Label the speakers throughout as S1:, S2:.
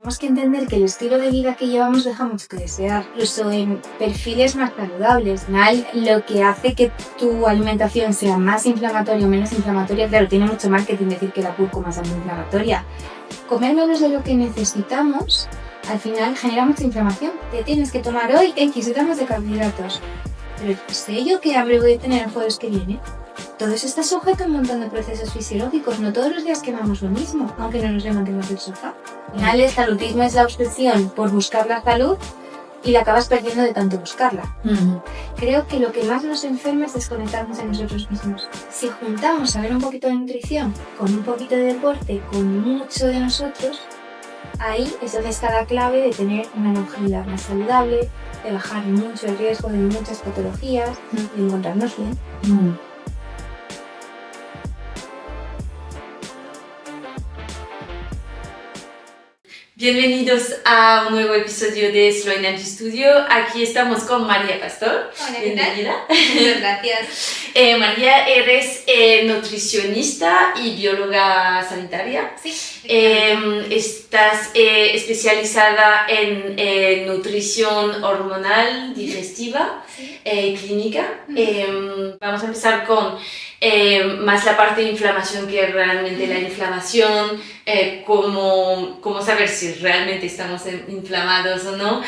S1: Tenemos que entender que el estilo de vida que llevamos deja mucho que desear, incluso en perfiles más saludables. Al final, lo que hace que tu alimentación sea más inflamatoria o menos inflamatoria, claro, tiene mucho marketing decir que la cúrcuma es antiinflamatoria. Comer menos de lo que necesitamos, al final genera mucha inflamación. Te tienes que tomar hoy X gramos de carbohidratos. Pero sé yo qué hambre voy a tener el jueves que viene. Todo eso está sujeto a un montón de procesos fisiológicos. No todos los días quemamos lo mismo, aunque no nos levantemos del sofá. Al final, el salutismo es la obsesión por buscar la salud y la acabas perdiendo de tanto buscarla. Creo que lo que más nos enferma es desconectarnos de nosotros mismos. Si juntamos saber un poquito de nutrición con un poquito de deporte, con mucho de nosotros, ahí es donde está la clave de tener una longevidad más saludable, de bajar mucho el riesgo de muchas patologías, de encontrarnos bien.
S2: Bienvenidos a un nuevo episodio de Slow Energy Studio. Aquí estamos con María Pastor.
S3: Hola,
S2: bienvenida.
S3: Muchas gracias.
S2: María, eres nutricionista y bióloga sanitaria.
S3: Sí.
S2: Estás especializada en nutrición hormonal, digestiva, clínica. Vamos a empezar con más la parte de inflamación que realmente la inflamación, cómo saber si realmente estamos inflamados o no.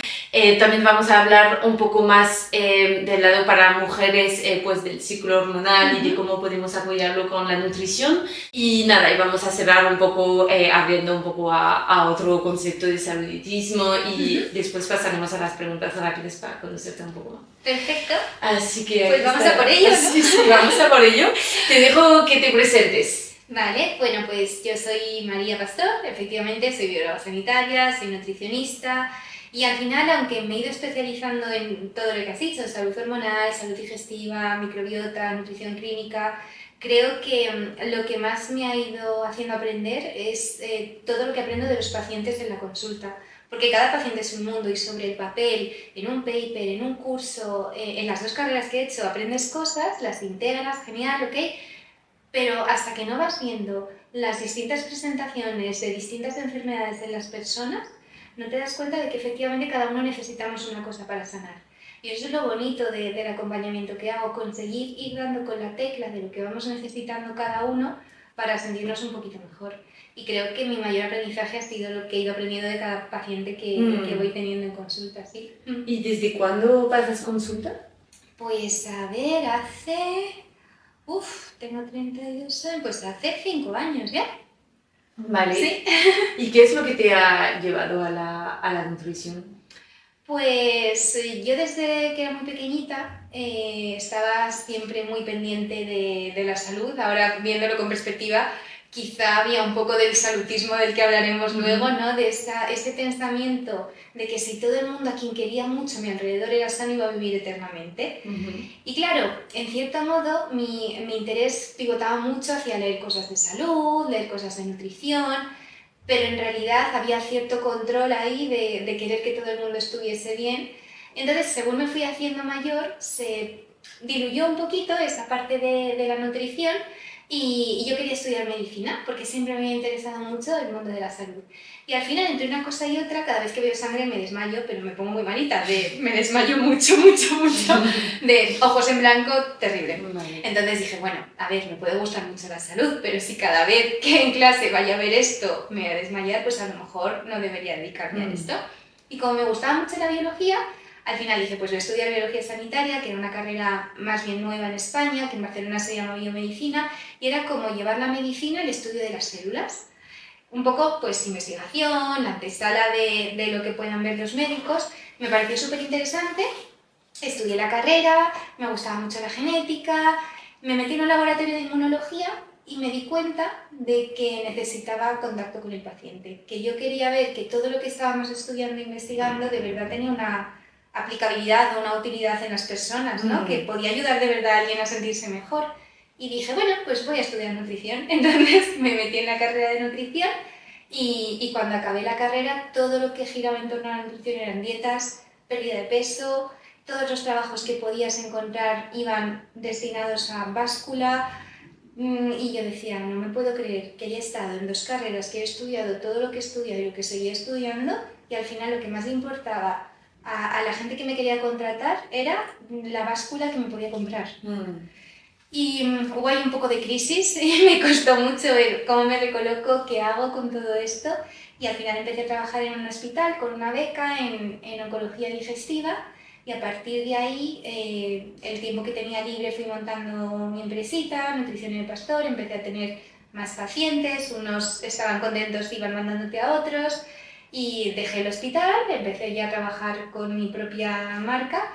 S2: También vamos a hablar un poco más del lado para mujeres, pues del ciclo hormonal y de cómo podemos apoyarlo con la nutrición. Y nada, y vamos a cerrar un poco abriendo un poco a otro concepto de saluditismo y después pasaremos a las preguntas rápidas para conocerte un poco más.
S3: Perfecto.
S2: Así que
S3: pues vamos a por ello, ¿no?
S2: Sí, vamos a por ello. Te dejo que te presentes.
S3: Vale, bueno, pues yo soy María Pastor, efectivamente soy bióloga sanitaria, soy nutricionista y al final, aunque me he ido especializando en todo lo que has dicho, salud hormonal, salud digestiva, microbiota, nutrición clínica, creo que lo que más me ha ido haciendo aprender es todo lo que aprendo de los pacientes en la consulta. Porque cada paciente es un mundo y sobre el papel, en un paper, en un curso, en las dos carreras que he hecho, aprendes cosas, las integras, genial, ok, pero hasta que no vas viendo las distintas presentaciones de distintas enfermedades en las personas, no te das cuenta de que efectivamente cada uno necesitamos una cosa para sanar. Y eso es lo bonito del acompañamiento que hago, conseguir ir dando con la tecla de lo que vamos necesitando cada uno para sentirnos un poquito mejor. Y creo que mi mayor aprendizaje ha sido lo que he ido aprendiendo de cada paciente que voy teniendo en consulta, ¿sí?
S2: ¿Y desde cuándo pasas consulta?
S3: Pues a ver, tengo 32 años, pues hace 5 años ya.
S2: Vale.
S3: ¿Sí?
S2: ¿Y qué es lo que te ha llevado a la nutrición?
S3: Pues yo desde que era muy pequeñita estaba siempre muy pendiente de la salud. Ahora, viéndolo con perspectiva, quizá había un poco del salutismo del que hablaremos luego, ¿no? De ese pensamiento de que si todo el mundo a quien quería mucho a mi alrededor era sano iba a vivir eternamente. Y claro, en cierto modo mi interés pivotaba mucho hacia leer cosas de salud, leer cosas de nutrición, pero en realidad había cierto control ahí de querer que todo el mundo estuviese bien. Entonces, según me fui haciendo mayor, se diluyó un poquito esa parte de la nutrición y yo quería estudiar medicina porque siempre me había interesado mucho el mundo de la salud. Y al final, entre una cosa y otra, cada vez que veo sangre me desmayo, pero me pongo muy malita, me desmayo mucho, de ojos en blanco, terrible. Entonces dije, bueno, a ver, me puede gustar mucho la salud, pero si cada vez que en clase vaya a ver esto me voy a desmayar, pues a lo mejor no debería dedicarme a esto. Y como me gustaba mucho la biología, al final dije, pues voy a estudiar biología sanitaria, que era una carrera más bien nueva en España, que en Barcelona se llama biomedicina, y era como llevar la medicina al estudio de las células. Un poco, pues, investigación, la antesala de lo que puedan ver los médicos. Me pareció súper interesante, estudié la carrera, me gustaba mucho la genética, me metí en un laboratorio de inmunología y me di cuenta de que necesitaba contacto con el paciente, que yo quería ver que todo lo que estábamos estudiando e investigando de verdad tenía una aplicabilidad o una utilidad en las personas, ¿no? Que podía ayudar de verdad a alguien a sentirse mejor. Y dije, bueno, pues voy a estudiar nutrición. Entonces me metí en la carrera de nutrición y cuando acabé la carrera todo lo que giraba en torno a la nutrición eran dietas, pérdida de peso, todos los trabajos que podías encontrar iban destinados a báscula, Y yo decía, no me puedo creer que haya estado en 2 carreras, que he estudiado todo lo que he estudiado y lo que seguía estudiando, y al final lo que más le importaba a la gente que me quería contratar era la báscula que me podía comprar. Y hubo ahí un poco de crisis y me costó mucho ver cómo me recoloco, qué hago con todo esto, y al final empecé a trabajar en un hospital con una beca en oncología digestiva. Y a partir de ahí, el tiempo que tenía libre fui montando mi empresita, Nutrición en el Pastor, empecé a tener más pacientes, unos estaban contentos, iban mandándote a otros, y dejé el hospital, empecé ya a trabajar con mi propia marca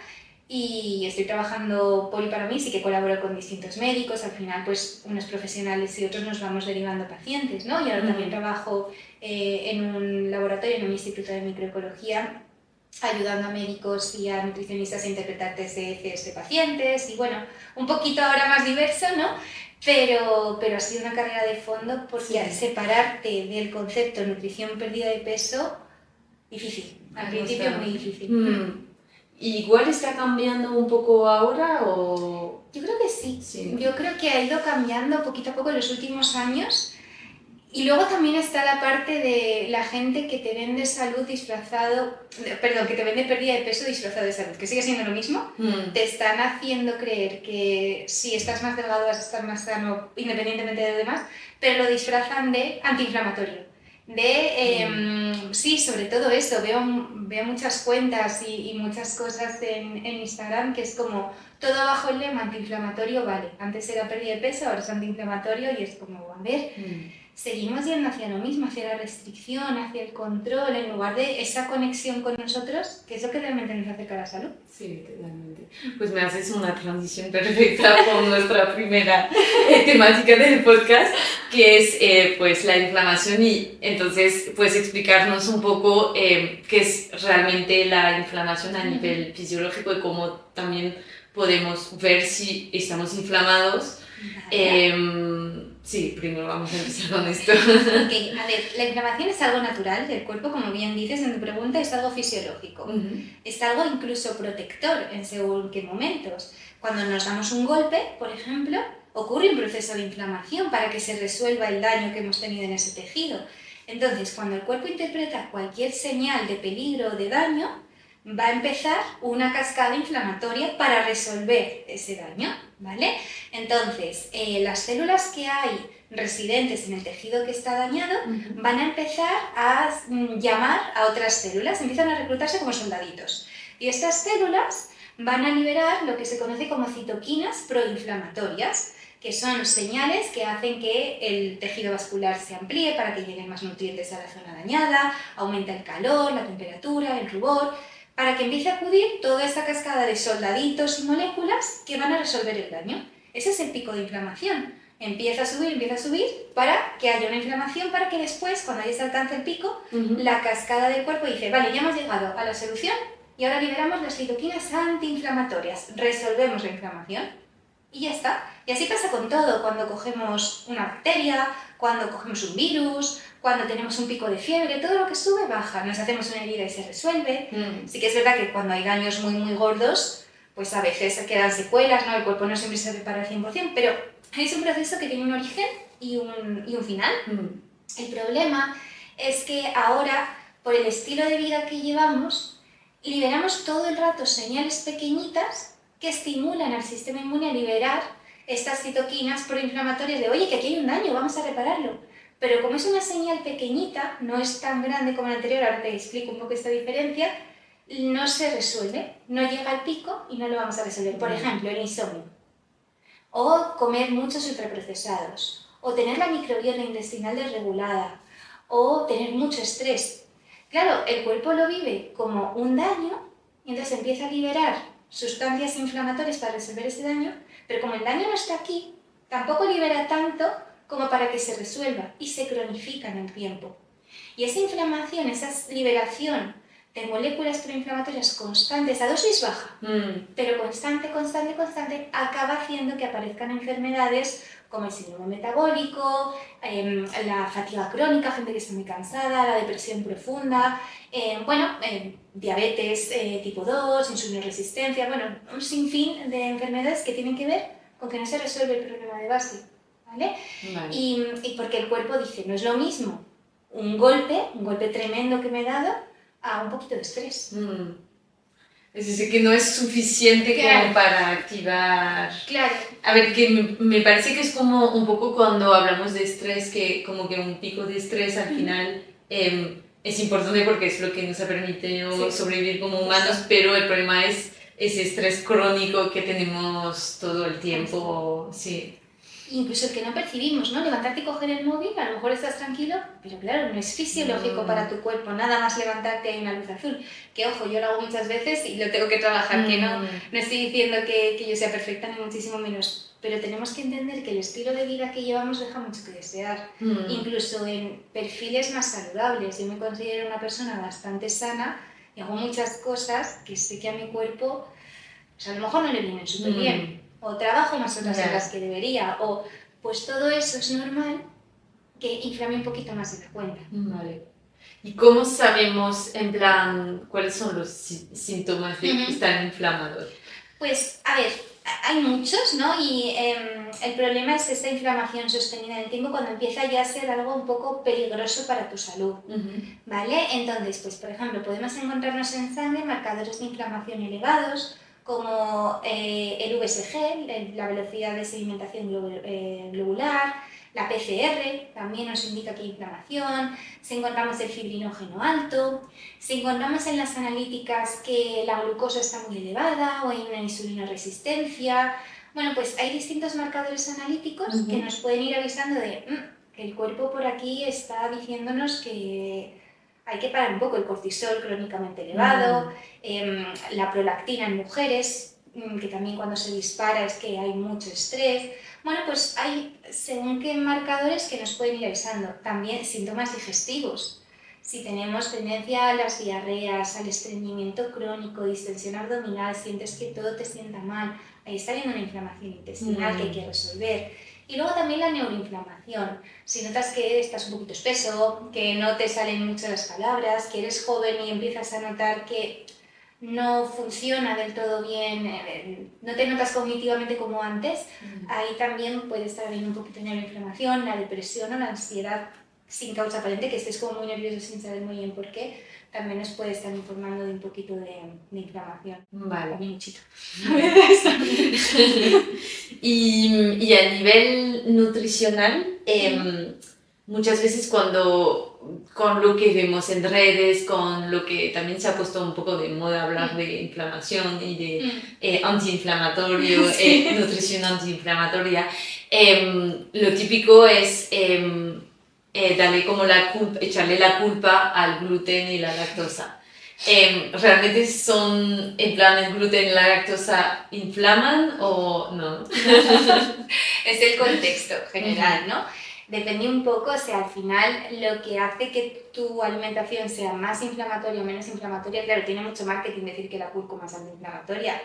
S3: y estoy trabajando por y para mí, sí que colaboro con distintos médicos, al final pues unos profesionales y otros nos vamos derivando pacientes, ¿no? Y ahora también trabajo en un laboratorio, en un instituto de microecología, ayudando a médicos y a nutricionistas a interpretar TSFs de pacientes y bueno, un poquito ahora más diverso, ¿no? Pero ha sido una carrera de fondo porque al separarte del concepto nutrición pérdida de peso, difícil, al principio muy difícil.
S2: ¿Igual está cambiando un poco ahora o...?
S3: Yo creo que sí, yo creo que ha ido cambiando poquito a poco en los últimos años. Y luego también está la parte de la gente que te vende salud disfrazado, perdón, que te vende pérdida de peso disfrazado de salud, que sigue siendo lo mismo. Te están haciendo creer que si estás más delgado vas a estar más sano independientemente de lo demás, pero lo disfrazan de antiinflamatorio. Sí, sobre todo eso, veo muchas cuentas y muchas cosas en Instagram que es como todo bajo el lema antiinflamatorio, vale, antes era pérdida de peso, ahora es antiinflamatorio y es como, a ver, seguimos yendo hacia lo mismo, hacia la restricción, hacia el control, en lugar de esa conexión con nosotros, que es lo que realmente nos acerca a la salud.
S2: Sí, totalmente. Pues me haces una transición perfecta con nuestra primera temática del podcast, que es pues la inflamación, y entonces puedes explicarnos un poco qué es realmente la inflamación a nivel fisiológico y cómo también podemos ver si estamos inflamados. Sí, primero vamos a empezar con esto.
S3: Okay, a ver, la inflamación es algo natural del cuerpo, como bien dices en tu pregunta, es algo fisiológico. Es algo incluso protector en según qué momentos. Cuando nos damos un golpe, por ejemplo, ocurre un proceso de inflamación para que se resuelva el daño que hemos tenido en ese tejido. Entonces, cuando el cuerpo interpreta cualquier señal de peligro o de daño, va a empezar una cascada inflamatoria para resolver ese daño, ¿vale? Entonces, las células que hay residentes en el tejido que está dañado van a empezar a llamar a otras células, empiezan a reclutarse como soldaditos. Y estas células van a liberar lo que se conoce como citoquinas proinflamatorias, que son señales que hacen que el tejido vascular se amplíe para que lleguen más nutrientes a la zona dañada, aumenta el calor, la temperatura, el rubor, para que empiece a acudir toda esta cascada de soldaditos y moléculas que van a resolver el daño. Ese es el pico de inflamación. Empieza a subir para que haya una inflamación, para que después, cuando ya se alcance el pico, la cascada del cuerpo dice, vale, ya hemos llegado a la solución y ahora liberamos las citoquinas antiinflamatorias, resolvemos la inflamación y ya está. Y así pasa con todo, cuando cogemos una bacteria, cuando cogemos un virus, cuando tenemos un pico de fiebre, todo lo que sube baja, nos hacemos una herida y se resuelve. Sí que es verdad que cuando hay daños muy muy gordos, pues a veces quedan secuelas, ¿no? El cuerpo no siempre se repara al 100%, pero es un proceso que tiene un origen y un final. El problema es que ahora, por el estilo de vida que llevamos, liberamos todo el rato señales pequeñitas que estimulan al sistema inmune a liberar estas citoquinas proinflamatorias de, oye, que aquí hay un daño, vamos a repararlo. Pero como es una señal pequeñita, no es tan grande como la anterior, ahora te explico un poco esta diferencia, no se resuelve, no llega al pico y no lo vamos a resolver. Por ejemplo, el insomnio, o comer muchos ultraprocesados, o tener la microbiota intestinal desregulada, o tener mucho estrés. Claro, el cuerpo lo vive como un daño y entonces empieza a liberar sustancias inflamatorias para resolver ese daño, pero como el daño no está aquí, tampoco libera tanto como para que se resuelva y se cronifica en el tiempo. Y esa inflamación, esa liberación de moléculas proinflamatorias constantes a dosis baja, pero constante, acaba haciendo que aparezcan enfermedades como el síndrome metabólico, la fatiga crónica, gente que está muy cansada, la depresión profunda, diabetes tipo 2, insulinoresistencia, un sinfín de enfermedades que tienen que ver con que no se resuelve el problema de base.
S1: ¿vale?
S2: Vale.
S1: Y porque el cuerpo dice, no es lo mismo un golpe tremendo que me he dado, a un poquito de estrés.
S2: Es decir, que no es suficiente
S1: Claro.
S2: como para activar...
S1: Claro.
S2: A ver, que me parece que es como un poco cuando hablamos de estrés, que como que un pico de estrés al final es importante porque es lo que nos permite sobrevivir como humanos, pero el problema es ese estrés crónico que tenemos todo el tiempo. Sí.
S1: Incluso el que no percibimos, ¿no? Levantarte y coger el móvil, a lo mejor estás tranquilo, pero claro, no es fisiológico para tu cuerpo, nada más levantarte hay una luz azul. Que ojo, yo lo hago muchas veces y lo tengo que trabajar, que no estoy diciendo que yo sea perfecta ni muchísimo menos, pero tenemos que entender que el estilo de vida que llevamos deja mucho que desear, incluso en perfiles más saludables. Yo me considero una persona bastante sana y hago muchas cosas que sé que a mi cuerpo, pues a lo mejor no le vienen súper bien. O trabajo más horas de las que debería, o pues todo eso es normal que inflame un poquito más de la cuenta.
S2: Vale. ¿Y cómo sabemos, en plan, cuáles son los síntomas de que están inflamados?
S1: Pues, a ver, hay muchos, ¿no? Y el problema es esta inflamación sostenida en el tiempo cuando empieza ya a ser algo un poco peligroso para tu salud, ¿vale? Entonces, pues, por ejemplo, podemos encontrarnos en sangre marcadores de inflamación elevados, como el VSG, la velocidad de sedimentación globular, la PCR también nos indica que hay inflamación, si encontramos el fibrinógeno alto, si encontramos en las analíticas que la glucosa está muy elevada o hay una insulinoresistencia, bueno, pues hay distintos marcadores analíticos que nos pueden ir avisando de que el cuerpo por aquí está diciéndonos que hay que parar un poco el cortisol crónicamente elevado, la prolactina en mujeres, que también cuando se dispara es que hay mucho estrés. Bueno, pues hay según qué marcadores que nos pueden ir avisando. También síntomas digestivos. Si tenemos tendencia a las diarreas, al estreñimiento crónico, distensión abdominal, sientes que todo te sienta mal, ahí está habiendo una inflamación intestinal que hay que resolver. Y luego también la neuroinflamación. Si notas que estás un poquito espeso, que no te salen mucho las palabras, que eres joven y empiezas a notar que no funciona del todo bien, no te notas cognitivamente como antes, ahí también puede estar habiendo un poquito de neuroinflamación, la depresión o la ansiedad sin causa aparente, que estés como muy nervioso sin saber muy bien por qué, también nos puede estar informando de un poquito de inflamación.
S2: Vale.
S1: Un minuchito.
S2: Y a nivel nutricional, muchas veces con lo que vemos en redes, con lo que también se ha puesto un poco de moda hablar de inflamación y de antiinflamatorio, nutrición antiinflamatoria, lo típico es darle como echarle la culpa al gluten y la lactosa. ¿Realmente son, en plan, el gluten y la lactosa inflaman o no?
S1: Es el contexto general, ¿no? Depende un poco, o sea, al final lo que hace que tu alimentación sea más inflamatoria o menos inflamatoria, claro, tiene mucho marketing decir que la cúrcuma es antiinflamatoria,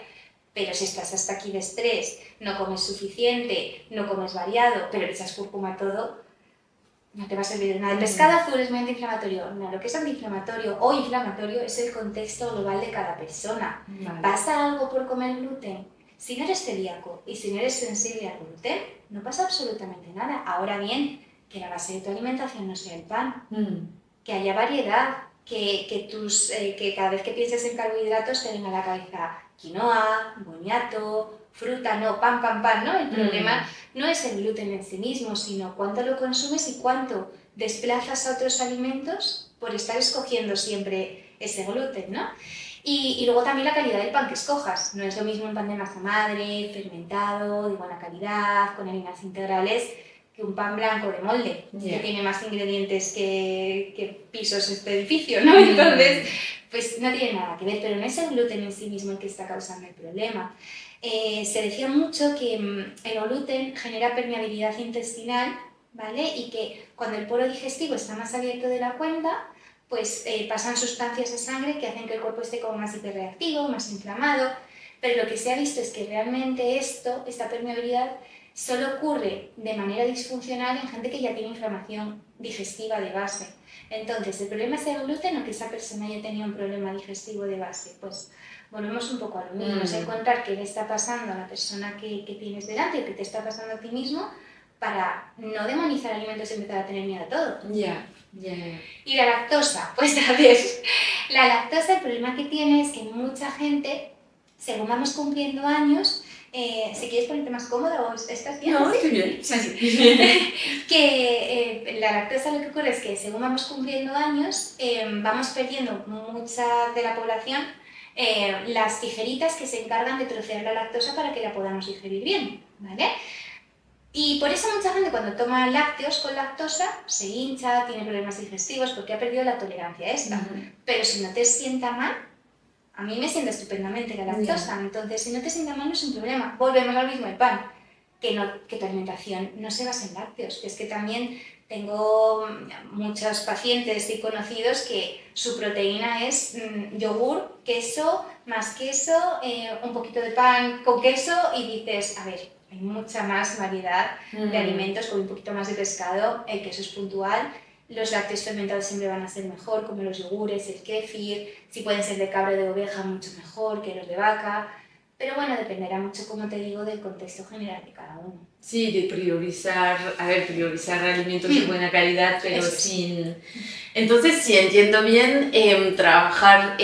S1: pero si estás hasta aquí de estrés, no comes suficiente, no comes variado, pero le echas cúrcuma a todo, no te va a servir de nada. El pescado azul es muy antiinflamatorio. No, lo que es antiinflamatorio o inflamatorio es el contexto global de cada persona.
S2: Vale.
S1: ¿Pasa algo por comer gluten? Si no eres celíaco y si no eres sensible al gluten, no pasa absolutamente nada. Ahora bien, que la base de tu alimentación no sea el pan, que haya variedad, que cada vez que pienses en carbohidratos te venga a la cabeza quinoa, boniato, fruta, no, pan, ¿no? El problema no es el gluten en sí mismo, sino cuánto lo consumes y cuánto desplazas a otros alimentos por estar escogiendo siempre ese gluten, ¿no? Y luego también la calidad del pan que escojas. No es lo mismo un pan de masa madre, fermentado, de buena calidad, con harinas integrales, que un pan blanco de molde, que tiene más ingredientes que pisos este edificio, ¿no? Entonces, pues no tiene nada que ver, pero no es el gluten en sí mismo el que está causando el problema. Se decía mucho que el gluten genera permeabilidad intestinal, ¿vale? Y que cuando el poro digestivo está más abierto de la cuenta, pues pasan sustancias de sangre que hacen que el cuerpo esté como más hiperreactivo, más inflamado, pero lo que se ha visto es que realmente esta permeabilidad, solo ocurre de manera disfuncional en gente que ya tiene inflamación digestiva de base. Entonces, ¿el problema es el gluten o que esa persona ya tenía un problema digestivo de base? Pues volvemos un poco a lo mismo, es encontrar qué le está pasando a la persona que tienes delante o qué te está pasando a ti mismo
S3: para no demonizar alimentos y empezar a tener miedo a todo.
S2: Ya.
S3: Y la lactosa, pues a ver, la lactosa, el problema que tiene es que mucha gente, según vamos cumpliendo años, si quieres ponerte más cómoda o estás bien.
S2: No, estoy bien. Sí.
S3: Que la lactosa, lo que ocurre es que según vamos cumpliendo años, vamos perdiendo mucha de la población las tijeritas que se encargan de trocear la lactosa para que la podamos digerir bien, ¿vale? Y por eso mucha gente cuando toma lácteos con lactosa se hincha, tiene problemas digestivos porque ha perdido la tolerancia a esta. Pero si no te sienta mal, a mí me sienta estupendamente la lactosa. Entonces, si no te sienta mal no es un problema. Volvemos al mismo del pan, que tu alimentación no se basa en lácteos. Es que también tengo muchos pacientes y conocidos que su proteína es yogur, queso, más queso, un poquito de pan con queso y dices, a ver, hay mucha más variedad de alimentos con un poquito más de pescado, el queso es puntual, los lácteos fermentados siempre van a ser mejor, como los yogures, el kéfir, si pueden ser de cabra o de oveja, mucho mejor que los de vaca, pero bueno, dependerá mucho, como te digo, del contexto general de cada uno.
S2: Sí, de priorizar alimentos de buena calidad, pero sin... Entonces, si entiendo bien, trabajar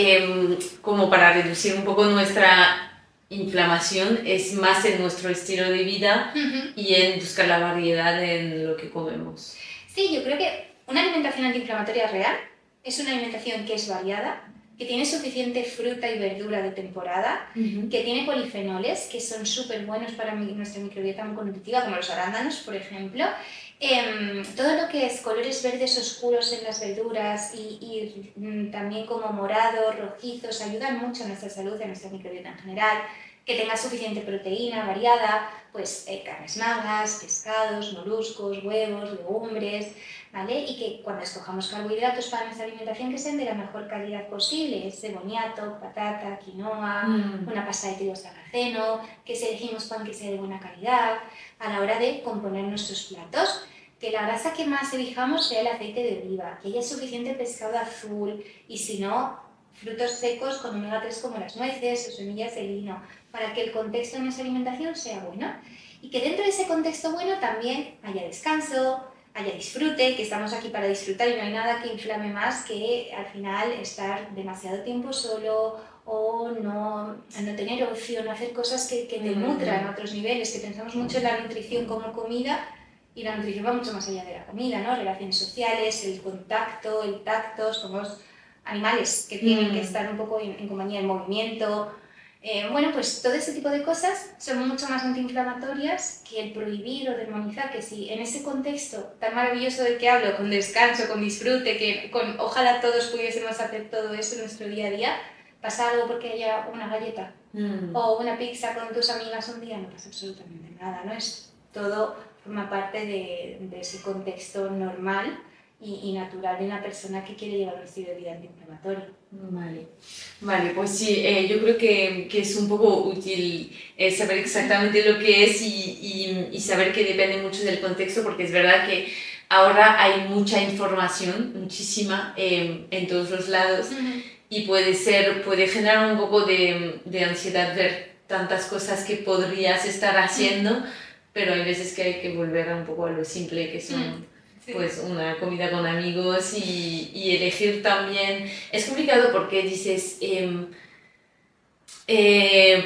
S2: como para reducir un poco nuestra inflamación es más en nuestro estilo de vida y en buscar la variedad en lo que comemos.
S3: Sí, yo creo que una alimentación antiinflamatoria real es una alimentación que es variada, que tiene suficiente fruta y verdura de temporada, que tiene polifenoles que son súper buenos para nuestra microbiota nutritiva, como los arándanos, por ejemplo. Todo lo que es colores verdes oscuros en las verduras y también como morados, rojizos, ayudan mucho a nuestra salud y a nuestra microbiota en general. Que tenga suficiente proteína variada, pues carnes magras, pescados, moluscos, huevos, legumbres, ¿vale? Y que cuando escojamos carbohidratos para nuestra alimentación que sean de la mejor calidad posible, ese boniato, patata, quinoa, una pasta de trigo sarraceno, que si elegimos pan que sea de buena calidad, a la hora de componer nuestros platos, que la grasa que más elijamos sea el aceite de oliva, que haya suficiente pescado azul y si no, frutos secos con omega 3 como las nueces o semillas de lino, para que el contexto de nuestra alimentación sea bueno y que dentro de ese contexto bueno también haya descanso, haya disfrute, que estamos aquí para disfrutar y no hay nada que inflame más que al final estar demasiado tiempo solo o no tener opción, no hacer cosas que te nutran a otros niveles, que pensamos mucho en la nutrición como comida y la nutrición va mucho más allá de la comida, ¿no? Relaciones sociales, el contacto, el tacto, somos animales que tienen que estar un poco en compañía, en movimiento. Bueno, pues todo ese tipo de cosas son mucho más antiinflamatorias que el prohibir o demonizar, que si en ese contexto tan maravilloso del que hablo, con descanso, con disfrute, ojalá todos pudiésemos hacer todo eso en nuestro día a día, pasa algo porque haya una galleta o una pizza con tus amigas un día, no pasa absolutamente nada, ¿no? Es todo forma parte de ese contexto normal y natural de una persona que quiere llevar un estilo de vida antiinflamatorio.
S2: Vale, pues sí, yo creo que es un poco útil saber exactamente lo que es y saber que depende mucho del contexto, porque es verdad que ahora hay mucha información, muchísima, en todos los lados y puede generar un poco de ansiedad ver tantas cosas que podrías estar haciendo, pero hay veces que hay que volver un poco a lo simple que son... pues una comida con amigos y elegir también... Es complicado porque dices,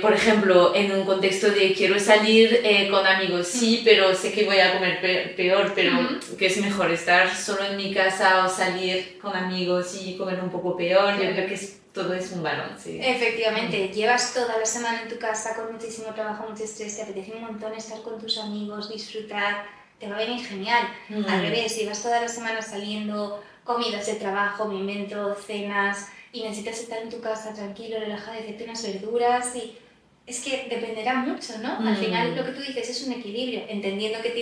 S2: por ejemplo, en un contexto de quiero salir con amigos, sí, pero sé que voy a comer peor, pero que es mejor estar solo en mi casa o salir con amigos y comer un poco peor. Yo creo que todo es un balance.
S3: Efectivamente, llevas toda la semana en tu casa con muchísimo trabajo, mucho estrés, te apetece un montón estar con tus amigos, disfrutar... te va a venir genial. Al revés, si vas toda la semana saliendo, comidas de trabajo, me invento, cenas, y necesitas estar en tu casa tranquilo, relajado, hacerte unas verduras, y es que dependerá mucho, ¿no? Al final lo que tú dices es un equilibrio, entendiendo que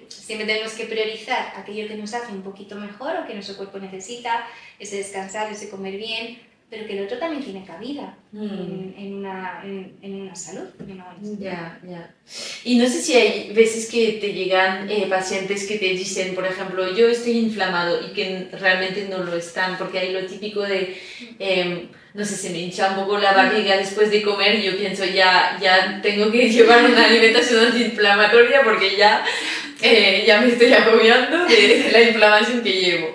S3: siempre tenemos que priorizar aquello que nos hace un poquito mejor o que nuestro cuerpo necesita, ese descansar, ese comer bien, pero que el otro también tiene cabida en una salud.
S2: Ya. Y no sé si hay veces que te llegan pacientes que te dicen, por ejemplo, yo estoy inflamado y que realmente no lo están, porque hay lo típico de, no sé, se me hincha un poco la barriga después de comer y yo pienso, ya tengo que llevar una alimentación antiinflamatoria porque ya ya me estoy agobiando de la inflamación que llevo.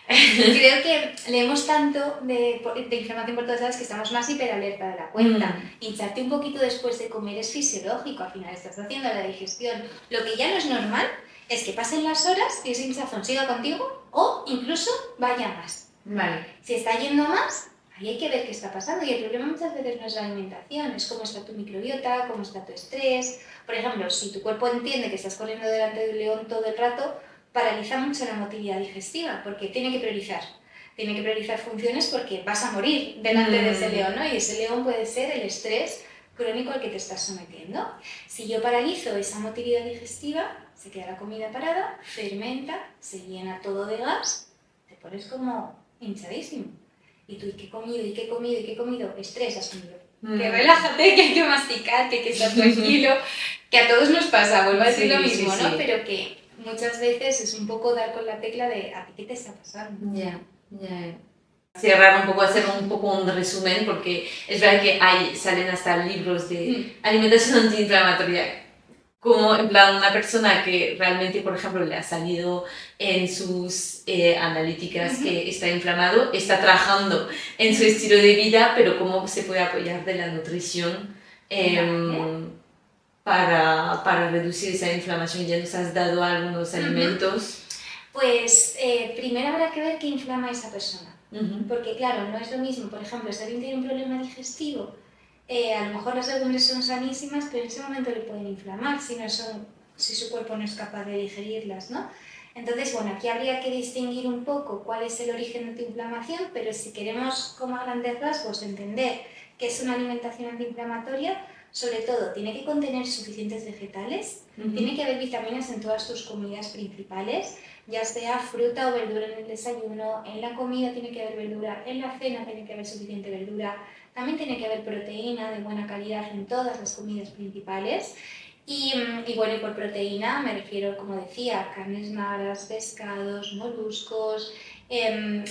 S3: Creo que leemos tanto de inflamación por todas lados que estamos más hiperalerta de la cuenta. Hincharte un poquito después de comer es fisiológico, al final estás haciendo la digestión. Lo que ya no es normal es que pasen las horas y ese hinchazón siga contigo o incluso vaya más.
S2: Vale.
S3: Si está yendo más, ahí hay que ver qué está pasando. Y el problema muchas veces no es la alimentación, es cómo está tu microbiota, cómo está tu estrés. Por ejemplo, si tu cuerpo entiende que estás corriendo delante de un león todo el rato, paraliza mucho la motilidad digestiva, porque tiene que priorizar funciones porque vas a morir delante de ese león, ¿no? Y ese león puede ser el estrés crónico al que te estás sometiendo. Si yo paralizo esa motilidad digestiva, se queda la comida parada, fermenta, se llena todo de gas, te pones como hinchadísimo. Y tú, ¿y qué he comido? ¿Y qué he comido? ¿Y qué he comido? Estrés has comido. Que relájate, que hay que masticar, que hay que estar tranquilo, que a todos nos pasa, vuelvo a decir lo mismo, ¿no? Pero que muchas veces es un poco dar con la tecla de ¿a ti qué te está pasando?
S2: Ya. Cerrar un poco, hacer un poco un resumen, porque es verdad que salen hasta libros de alimentación antiinflamatoria, como en plan una persona que realmente, por ejemplo, le ha salido en sus analíticas que está inflamado, está trabajando en su estilo de vida, pero cómo se puede apoyar de la nutrición para reducir esa inflamación. Ya nos has dado algunos alimentos.
S3: Pues primero habrá que ver qué inflama a esa persona. Porque claro, no es lo mismo, por ejemplo, si alguien tiene un problema digestivo, a lo mejor las legumbres son sanísimas, pero en ese momento le pueden inflamar si su cuerpo no es capaz de digerirlas, ¿no? Entonces, bueno, aquí habría que distinguir un poco cuál es el origen de tu inflamación, pero si queremos, como a grandes rasgos, entender qué es una alimentación antiinflamatoria, sobre todo, tiene que contener suficientes vegetales, tiene que haber vitaminas en todas tus comidas principales, ya sea fruta o verdura en el desayuno, en la comida tiene que haber verdura, en la cena tiene que haber suficiente verdura, también tiene que haber proteína de buena calidad en todas las comidas principales. Y bueno, y por proteína me refiero, como decía, a carnes magras, pescados, moluscos,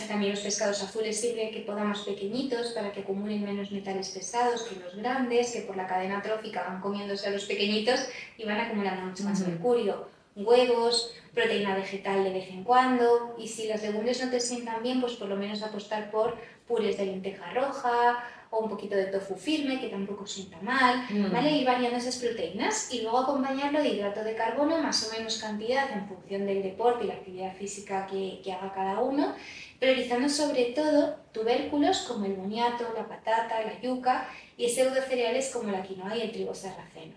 S3: también los pescados azules siempre que podamos pequeñitos para que acumulen menos metales pesados que los grandes, que por la cadena trófica van comiéndose a los pequeñitos y van acumulando mucho más mercurio. Huevos, proteína vegetal de vez en cuando, y si las legumbres no te sientan bien, pues por lo menos apostar por purés de lenteja roja o un poquito de tofu firme, que tampoco sienta mal, ¿vale? Ir variando esas proteínas y luego acompañarlo de hidrato de carbono, más o menos cantidad en función del deporte y la actividad física que haga cada uno, priorizando sobre todo tubérculos como el boniato, la patata, la yuca y pseudocereales como la quinoa y el trigo sarraceno.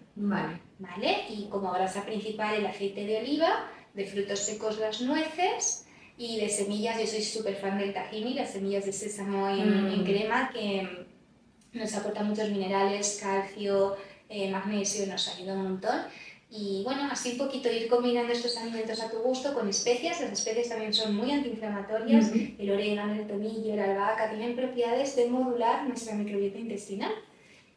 S3: ¿Vale? Y como grasa principal el aceite de oliva, de frutos secos las nueces y de semillas, yo soy súper fan del tahini, las semillas de sésamo en crema que nos aporta muchos minerales, calcio, magnesio, nos ayuda un montón. Y bueno, así un poquito ir combinando estos alimentos a tu gusto con especias. Las especias también son muy antiinflamatorias. El orégano, el tomillo, la albahaca tienen propiedades de modular nuestra microbiota intestinal.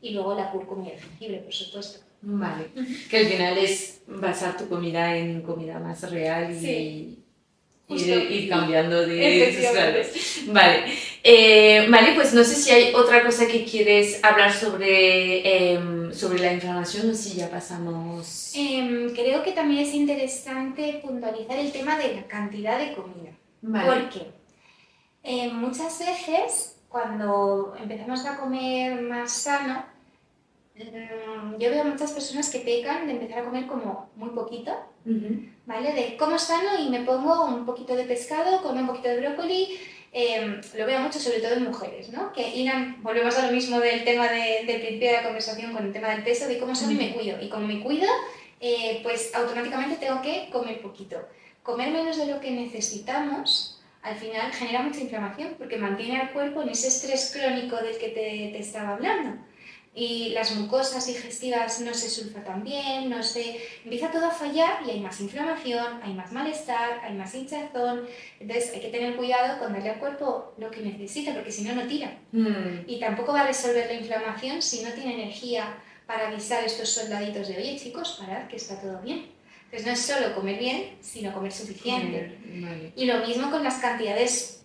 S3: Y luego la cúrcuma y el jengibre, por supuesto.
S2: Vale, que al final es basar tu comida en comida más real y ir cambiando de tus planes. Vale, pues no sé si hay otra cosa que quieres hablar sobre la inflamación o si ya pasamos...
S3: Creo que también es interesante puntualizar el tema de la cantidad de comida. Porque muchas veces cuando empezamos a comer más sano, yo veo muchas personas que pecan de empezar a comer como muy poquito, ¿vale? De como sano y me pongo un poquito de pescado con un poquito de brócoli. Lo veo mucho, sobre todo en mujeres, ¿no? Que volvemos a lo mismo del tema del principio de la conversación con el tema del peso, de cómo sano y me cuido. Y como me cuido, pues automáticamente tengo que comer poquito. Comer menos de lo que necesitamos, al final genera mucha inflamación porque mantiene al cuerpo en ese estrés crónico del que te estaba hablando. Y las mucosas digestivas no se sulfatan bien, empieza todo a fallar y hay más inflamación, hay más malestar, hay más hinchazón. Entonces hay que tener cuidado con darle al cuerpo lo que necesita, porque si no, no tira. Y tampoco va a resolver la inflamación si no tiene energía para avisar a estos soldaditos de, oye chicos, parad que está todo bien. Entonces no es solo comer bien, sino comer suficiente. Y lo mismo con las cantidades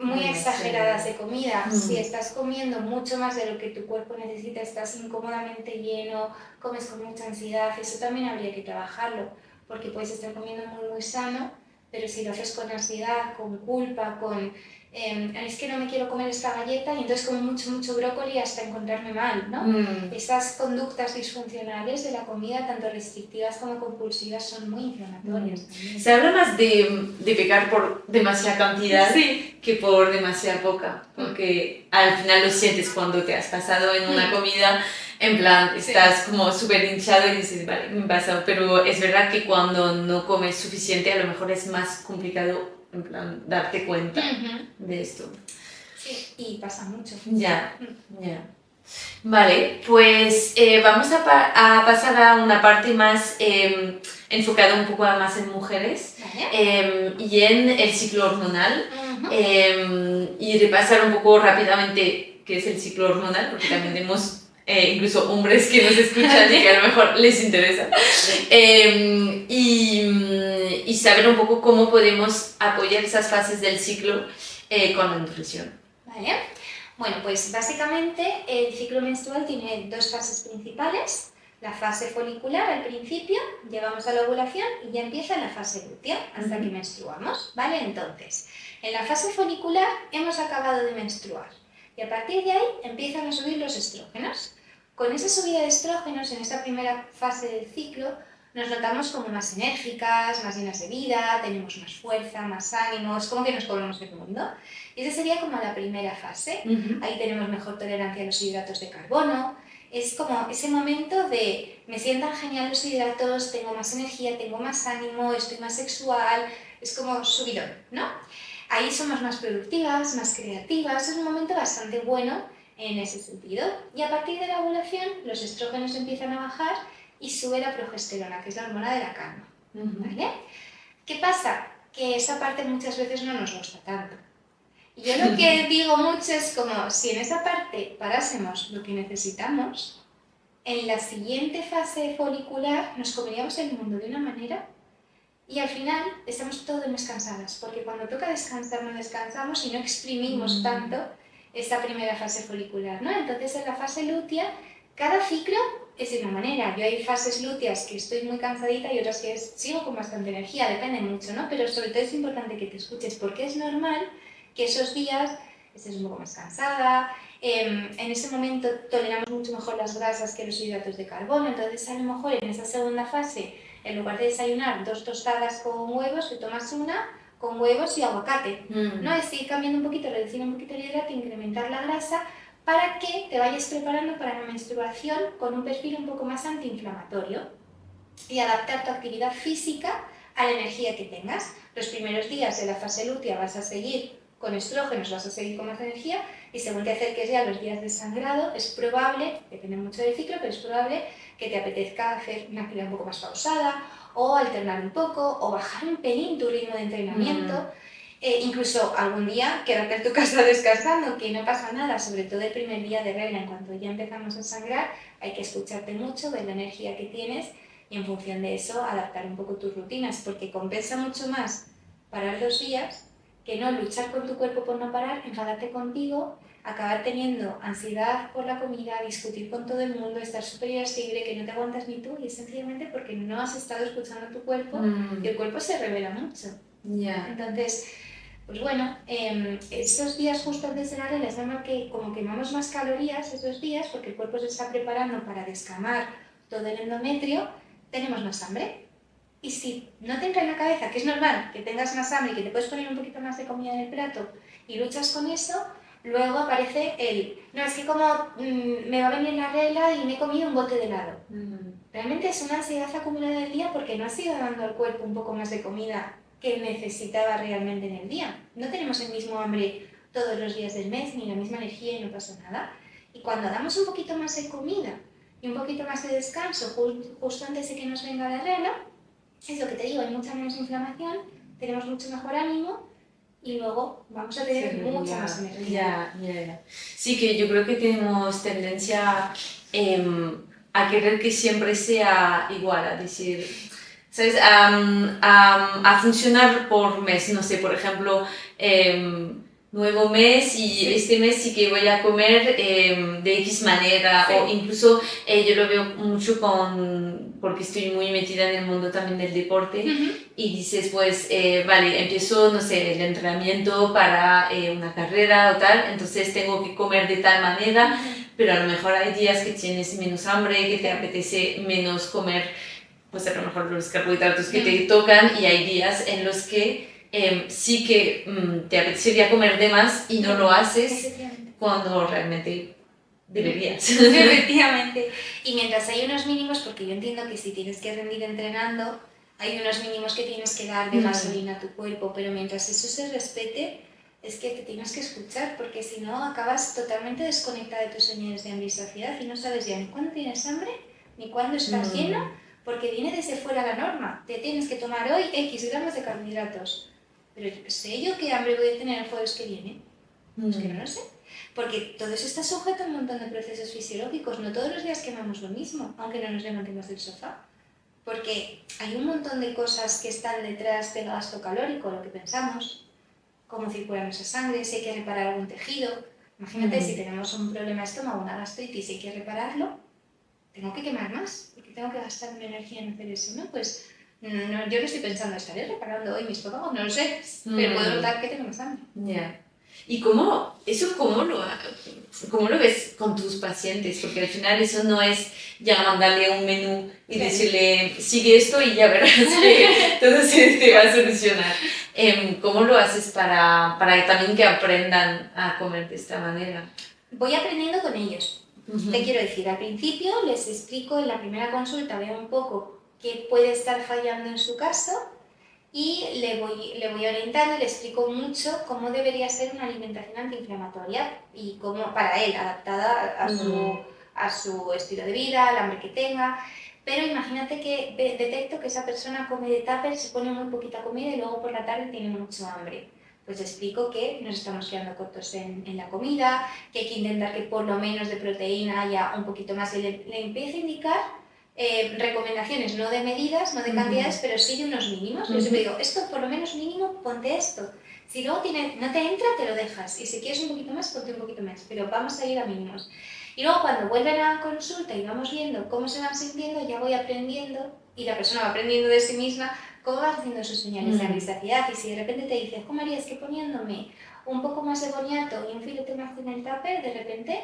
S3: muy exageradas de comida. Si estás comiendo mucho más de lo que tu cuerpo necesita, estás incómodamente lleno, comes con mucha ansiedad, eso también habría que trabajarlo, porque puedes estar comiendo muy sano, pero si lo haces con ansiedad, con culpa, con es que no me quiero comer esta galleta y entonces como mucho brócoli hasta encontrarme mal, ¿no? Estas conductas disfuncionales de la comida, tanto restrictivas como compulsivas, son muy inflamatorias.
S2: Se habla más de pecar por demasiada cantidad que por demasiada poca, porque al final lo sientes cuando te has pasado en una comida, en plan, estás como súper hinchado y dices, vale, me he pasado, pero es verdad que cuando no comes suficiente a lo mejor es más complicado, en plan, darte cuenta de esto.
S3: Sí, y pasa mucho.
S2: Ya. Vale, pues vamos a pasar a una parte más enfocada un poco más en mujeres,
S3: ¿vale?
S2: Y en el ciclo hormonal, y repasar un poco rápidamente qué es el ciclo hormonal, porque también tenemos incluso hombres que nos escuchan y que a lo mejor les interesa, y saber un poco cómo podemos apoyar esas fases del ciclo con la nutrición.
S3: ¿Vale? Bueno, pues básicamente el ciclo menstrual tiene dos fases principales. La fase folicular al principio, llegamos a la ovulación y ya empieza la fase lútea hasta que menstruamos, ¿vale? Entonces, en la fase folicular hemos acabado de menstruar y a partir de ahí empiezan a subir los estrógenos. Con esa subida de estrógenos en esta primera fase del ciclo nos notamos como más enérgicas, más llenas de vida, tenemos más fuerza, más ánimos, como que nos comemos el mundo. Y esa sería como la primera fase. Ahí tenemos mejor tolerancia a los hidratos de carbono. Es como ese momento de me sientan genial los hidratos, tengo más energía, tengo más ánimo, estoy más sexual, es como subidón, ¿no? Ahí somos más productivas, más creativas, es un momento bastante bueno en ese sentido. Y a partir de la ovulación los estrógenos empiezan a bajar y sube la progesterona, que es la hormona de la calma, ¿vale? ¿Qué pasa? Que esa parte muchas veces no nos gusta tanto. Y yo lo que digo mucho es como, si en esa parte parásemos lo que necesitamos, en la siguiente fase folicular nos comeríamos el mundo de una manera y al final estamos todo el mes cansadas, porque cuando toca descansar no descansamos y no exprimimos tanto esta primera fase folicular, ¿no? Entonces en la fase lútea, cada ciclo es de una manera. Yo hay fases lúteas que estoy muy cansadita y otras que sigo con bastante energía, depende mucho, ¿no? Pero sobre todo es importante que te escuches, porque es normal que esos días estés un poco más cansada, en ese momento toleramos mucho mejor las grasas que los hidratos de carbono, entonces a lo mejor en esa segunda fase, en lugar de desayunar 2 tostadas con huevos, te tomas una con huevos y aguacate, ¿no? Es ir cambiando un poquito, reducir un poquito el hidrato, incrementar la grasa, para que te vayas preparando para la menstruación con un perfil un poco más antiinflamatorio y adaptar tu actividad física a la energía que tengas. Los primeros días de la fase lútea vas a seguir con estrógenos, vas a seguir con más energía y según te acerques ya a los días de sangrado, es probable, depende mucho del ciclo, pero es probable que te apetezca hacer una actividad un poco más pausada o alternar un poco o bajar un pelín tu ritmo de entrenamiento. Incluso algún día quedarte en tu casa descansando, que no pasa nada, sobre todo el primer día de regla, en cuanto ya empezamos a sangrar, hay que escucharte mucho, ver la energía que tienes y en función de eso adaptar un poco tus rutinas, porque compensa mucho más parar 2 días que no luchar con tu cuerpo por no parar, enfadarte contigo, acabar teniendo ansiedad por la comida, discutir con todo el mundo, estar súper irascible, que no te aguantas ni tú, y es sencillamente porque no has estado escuchando a tu cuerpo y el cuerpo se revela mucho. Entonces, pues bueno, esos días justo antes de la regla es normal que como quemamos más calorías esos días porque el cuerpo se está preparando para descamar todo el endometrio, tenemos más hambre. Y si no te entra en la cabeza que es normal que tengas más hambre y que te puedes poner un poquito más de comida en el plato y luchas con eso, luego aparece no, es que como me va a venir la regla y me he comido un bote de helado. Realmente es una ansiedad acumulada del día porque no has ido dando al cuerpo un poco más de comida que necesitaba realmente en el día. No tenemos el mismo hambre todos los días del mes ni la misma energía y no pasa nada. Y cuando damos un poquito más de comida y un poquito más de descanso justo antes de que nos venga la regla, es lo que te digo, hay mucha menos inflamación, tenemos mucho mejor ánimo y luego vamos a tener mucha más energía.
S2: Sí, que yo creo que tenemos tendencia a querer que siempre sea igual, a decir, ¿sabes? A funcionar por mes, no sé, por ejemplo, nuevo mes y este mes sí que voy a comer de X manera, o incluso yo lo veo mucho porque estoy muy metida en el mundo también del deporte y dices pues vale, empiezo no sé, el entrenamiento para una carrera o tal, entonces tengo que comer de tal manera, pero a lo mejor hay días que tienes menos hambre, que te apetece menos comer, pues a lo mejor los carbohidratos que te tocan, y hay días en los que sí que te apetecería comer de más y no lo haces cuando realmente deberías.
S3: Efectivamente. Y mientras hay unos mínimos, porque yo entiendo que si tienes que rendir entrenando, hay unos mínimos que tienes que dar de gasolina a tu cuerpo, pero mientras eso se respete, es que te tienes que escuchar, porque si no acabas totalmente desconectada de tus señales de hambre y saciedad y no sabes ya ni cuándo tienes hambre, ni cuándo estás lleno, porque viene desde fuera la norma. Te tienes que tomar hoy X gramos de carbohidratos. Pero ¿sé yo qué hambre voy a tener el jueves que viene? Pues que no lo sé. Porque todo eso está sujeto a un montón de procesos fisiológicos. No todos los días quemamos lo mismo, aunque no nos levantemos del sofá. Porque hay un montón de cosas que están detrás del gasto calórico, lo que pensamos, cómo circula nuestra sangre, si hay que reparar algún tejido. Imagínate si tenemos un problema de estómago, una gastritis y hay que repararlo, tengo que quemar más, porque tengo que gastar mi energía en hacer eso, ¿no? Pues no, yo no estoy pensando, ¿estaré reparando hoy mi estómago? No lo sé, pero puedo notar que tengo más hambre.
S2: Yeah. ¿Y cómo lo ves con tus pacientes? Porque al final eso no es ya mandarle un menú y decirle, sigue esto y ya verás que todo se te va a solucionar. ¿Cómo lo haces para también que aprendan a comer de esta manera?
S3: Voy aprendiendo con ellos. Te quiero decir, al principio les explico, en la primera consulta veo un poco qué puede estar fallando en su caso y le voy orientando y le explico mucho cómo debería ser una alimentación antiinflamatoria y cómo para él, adaptada a su estilo de vida, al hambre que tenga. Pero imagínate que detecto que esa persona come de tupper, se pone muy poquita comida y luego por la tarde tiene mucho hambre. Pues explico que nos estamos quedando cortos en la comida, que hay que intentar que por lo menos de proteína haya un poquito más. Y le empiezo a indicar recomendaciones, no de medidas, no de cantidades, pero sí de unos mínimos. Yo siempre digo, esto por lo menos mínimo, ponte esto. Si luego no te entra, te lo dejas. Y si quieres un poquito más, ponte un poquito más. Pero vamos a ir a mínimos. Y luego cuando vuelven a consulta y vamos viendo cómo se van sintiendo, ya voy aprendiendo y la persona va aprendiendo de sí misma cómo van haciendo sus señales de hambre y saciedad. Y si de repente te dices, María, es que poniéndome un poco más de boniato y un filete más en el tupper, de repente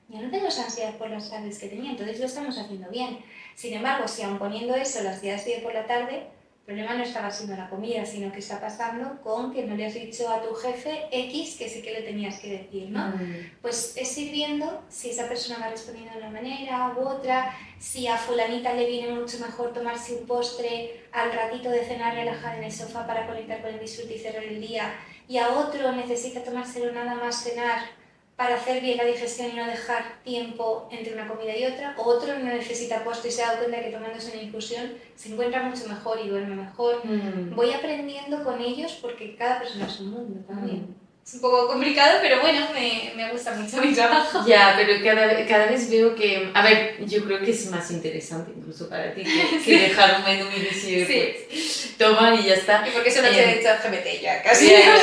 S3: ya no tengo esa ansiedad por las tardes que tenía, entonces lo estamos haciendo bien. Sin embargo, si aún poniendo eso las días de por la tarde, el problema no estaba siendo la comida, sino que está pasando con que no le has dicho a tu jefe X que sí que le tenías que decir, ¿no? Pues es ir viendo si esa persona va respondiendo de una manera u otra, si a fulanita le viene mucho mejor tomarse un postre al ratito de cenar relajada en el sofá para conectar con el disfrute y cerrar el día, y a otro necesita tomárselo nada más cenar para hacer bien la digestión y no dejar tiempo entre una comida y otra, o otro no necesita postre y se ha dado cuenta de que tomándose una infusión se encuentra mucho mejor y duerme mejor. Voy aprendiendo con ellos porque cada persona es un mundo también. Es un poco complicado, pero bueno, me gusta mucho mi trabajo.
S2: Ya, pero cada vez veo que, a ver, yo creo que es más interesante incluso para ti que dejar un menú y decir, pues, toma y ya está.
S3: Y porque eso no te he dicho GPT ya casi.
S2: Ya.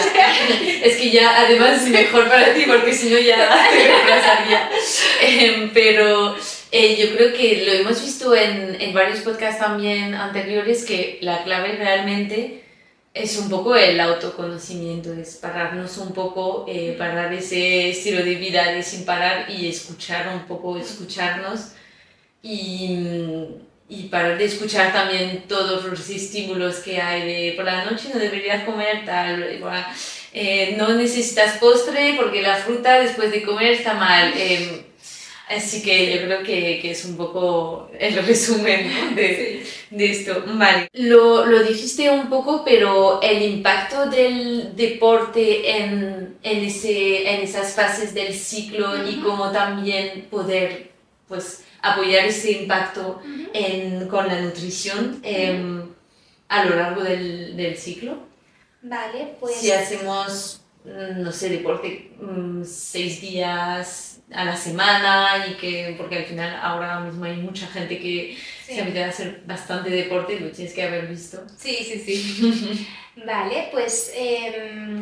S2: Es que ya además es mejor para ti porque si no ya te reemplazaría. Pero yo creo que lo hemos visto en varios podcasts también anteriores, que la clave realmente es un poco el autoconocimiento, es pararnos un poco, parar ese estilo de vida de sin parar y escuchar un poco, escucharnos y parar de escuchar también todos los estímulos que hay de por la noche no deberías comer tal, no necesitas postre porque la fruta después de comer está mal. Así que yo creo que es un poco el resumen, ¿no? de esto. Vale. Lo dijiste un poco, pero el impacto del deporte en esas fases del ciclo y cómo también poder pues, apoyar ese impacto con la nutrición a lo largo del ciclo.
S3: Vale, pues...
S2: Si hacemos, no sé, deporte 6 días a la semana porque al final ahora mismo hay mucha gente que se mete a hacer bastante deporte, lo tienes que haber visto.
S3: Sí. Vale, pues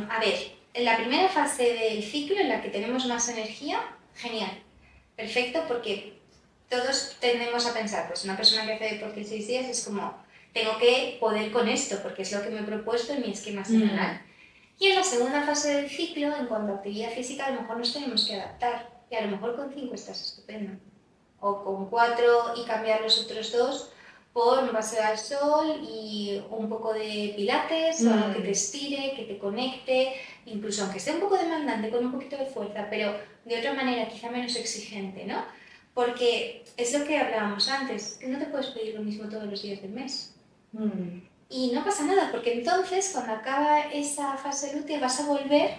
S3: a ver, en la primera fase del ciclo, en la que tenemos más energía, genial, perfecto, porque todos tendemos a pensar, pues una persona que hace deporte 6 días es como, tengo que poder con esto, porque es lo que me he propuesto en mi esquema semanal. Y en la segunda fase del ciclo, en cuanto a actividad física, a lo mejor nos tenemos que adaptar, y a lo mejor con 5 estás estupendo, o con 4 y cambiar los otros 2 por un paseo al sol y un poco de pilates, o algo que te estire, que te conecte, incluso aunque sea un poco demandante, con un poquito de fuerza, pero de otra manera quizá menos exigente, ¿no? Porque es lo que hablábamos antes, que no te puedes pedir lo mismo todos los días del mes. Y no pasa nada, porque entonces cuando acaba esa fase lútea vas a volver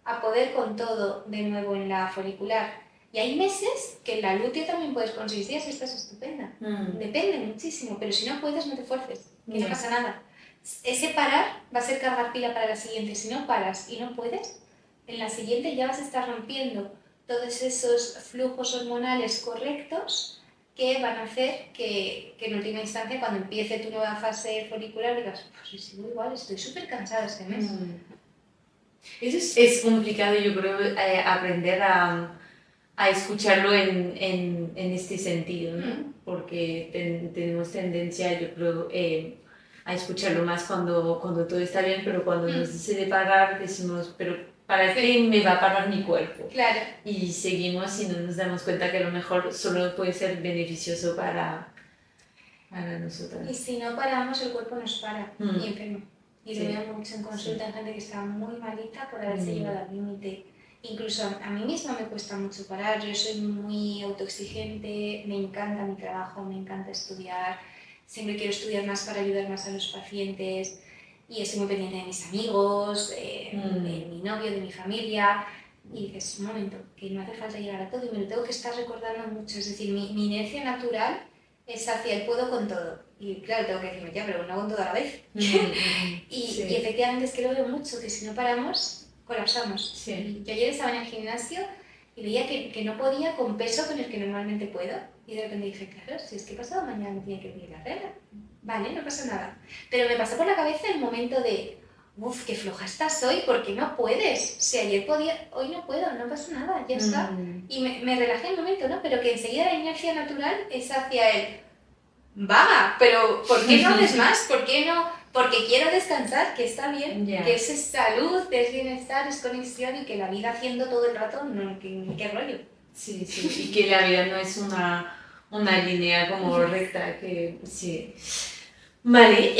S3: a poder con todo de nuevo en la folicular. Y hay meses que en la lútea también puedes con 6 días y estás estupenda. Depende muchísimo, pero si no puedes, no te fuerces, que no pasa nada. Ese parar va a ser cargar pila para la siguiente. Si no paras y no puedes, en la siguiente ya vas a estar rompiendo todos esos flujos hormonales correctos que van a hacer que en última instancia, cuando empiece tu nueva fase folicular, digas, pues sigo igual, estoy súper cansada este mes.
S2: Eso es complicado, yo creo, aprender a escucharlo en este sentido, ¿no? Porque tenemos tendencia, yo creo, a escucharlo más cuando todo está bien, pero cuando nos dice de parar, decimos, pero ¿para qué me va a parar mi cuerpo?
S3: Claro.
S2: Y seguimos y no nos damos cuenta que a lo mejor solo puede ser beneficioso para nosotras.
S3: Y si no paramos, el cuerpo nos para y enferma. Y lo
S2: Sí.
S3: veo mucho en consulta en gente que está muy malita por haberse llevado al límite. Incluso a mí misma me cuesta mucho parar, yo soy muy autoexigente, me encanta mi trabajo, me encanta estudiar, siempre quiero estudiar más para ayudar más a los pacientes y estoy muy pendiente de mis amigos, de mi novio, de mi familia. Y dices, un momento, que no hace falta llegar a todo y me lo tengo que estar recordando mucho. Es decir, mi inercia natural es hacia el puedo con todo. Y claro, tengo que decirme, ya, pero no con todo a la vez. Y efectivamente es que lo veo mucho, que si no paramos, colapsamos.
S2: Sí.
S3: Yo ayer estaba en el gimnasio y veía que no podía con peso con el que normalmente puedo. Y de repente dije, claro, si es que pasado mañana me tiene que pedir la regla. Vale, no pasa nada. Pero me pasó por la cabeza el momento de, uff, qué floja estás hoy, porque no puedes. Si ayer podía, hoy no puedo, no pasa nada, ya está. Y me relajé el momento, ¿no? Pero que enseguida la inercia natural es hacia el, vaga, pero ¿por qué no haces más? ¿Por qué no? Porque quiero descansar, que está bien, que es salud, es bienestar, es conexión y que la vida haciendo todo el rato, no, qué rollo.
S2: Sí, y que la vida no es una línea como recta, que sí. Vale,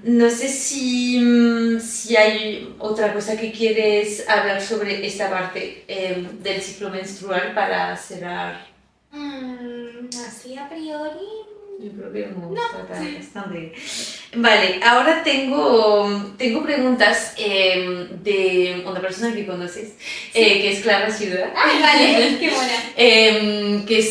S2: no sé si hay otra cosa que quieres hablar sobre esta parte del ciclo menstrual para cerrar.
S3: Así a priori.
S2: Yo creo que hemos tratado bastante. Vale, ahora tengo preguntas de una persona que conoces, que es Clara Ciudad.
S3: ¡Ay, vale! ¡Qué buena!
S2: Que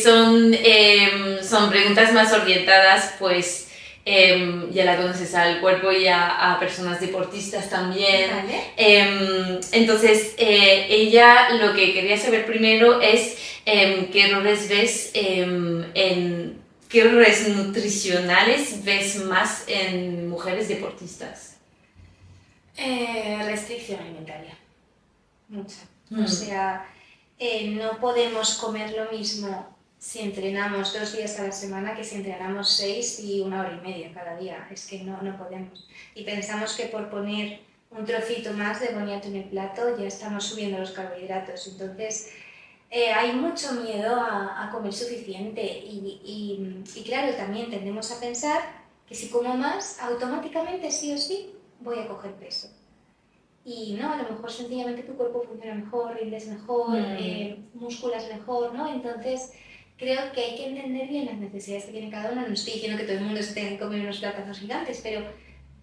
S2: son preguntas más orientadas, pues, ya la conoces al cuerpo y a personas deportistas también.
S3: Vale.
S2: Entonces, ella lo que quería saber primero es qué errores ves ¿qué errores nutricionales ves más en mujeres deportistas?
S3: Restricción alimentaria. Mucha. O sea, no podemos comer lo mismo si entrenamos 2 días a la semana que si entrenamos 6 y 1 hora y media cada día. Es que no podemos. Y pensamos que por poner un trocito más de boniato en el plato ya estamos subiendo los carbohidratos. Entonces, hay mucho miedo a comer suficiente y claro, también tendemos a pensar que si como más, automáticamente sí o sí voy a coger peso. Y no, a lo mejor sencillamente tu cuerpo funciona mejor, rindes mejor, musculas mejor, ¿no? Entonces creo que hay que entender bien las necesidades que tiene cada uno. No estoy diciendo que todo el mundo se tenga que comer unos platazos gigantes, pero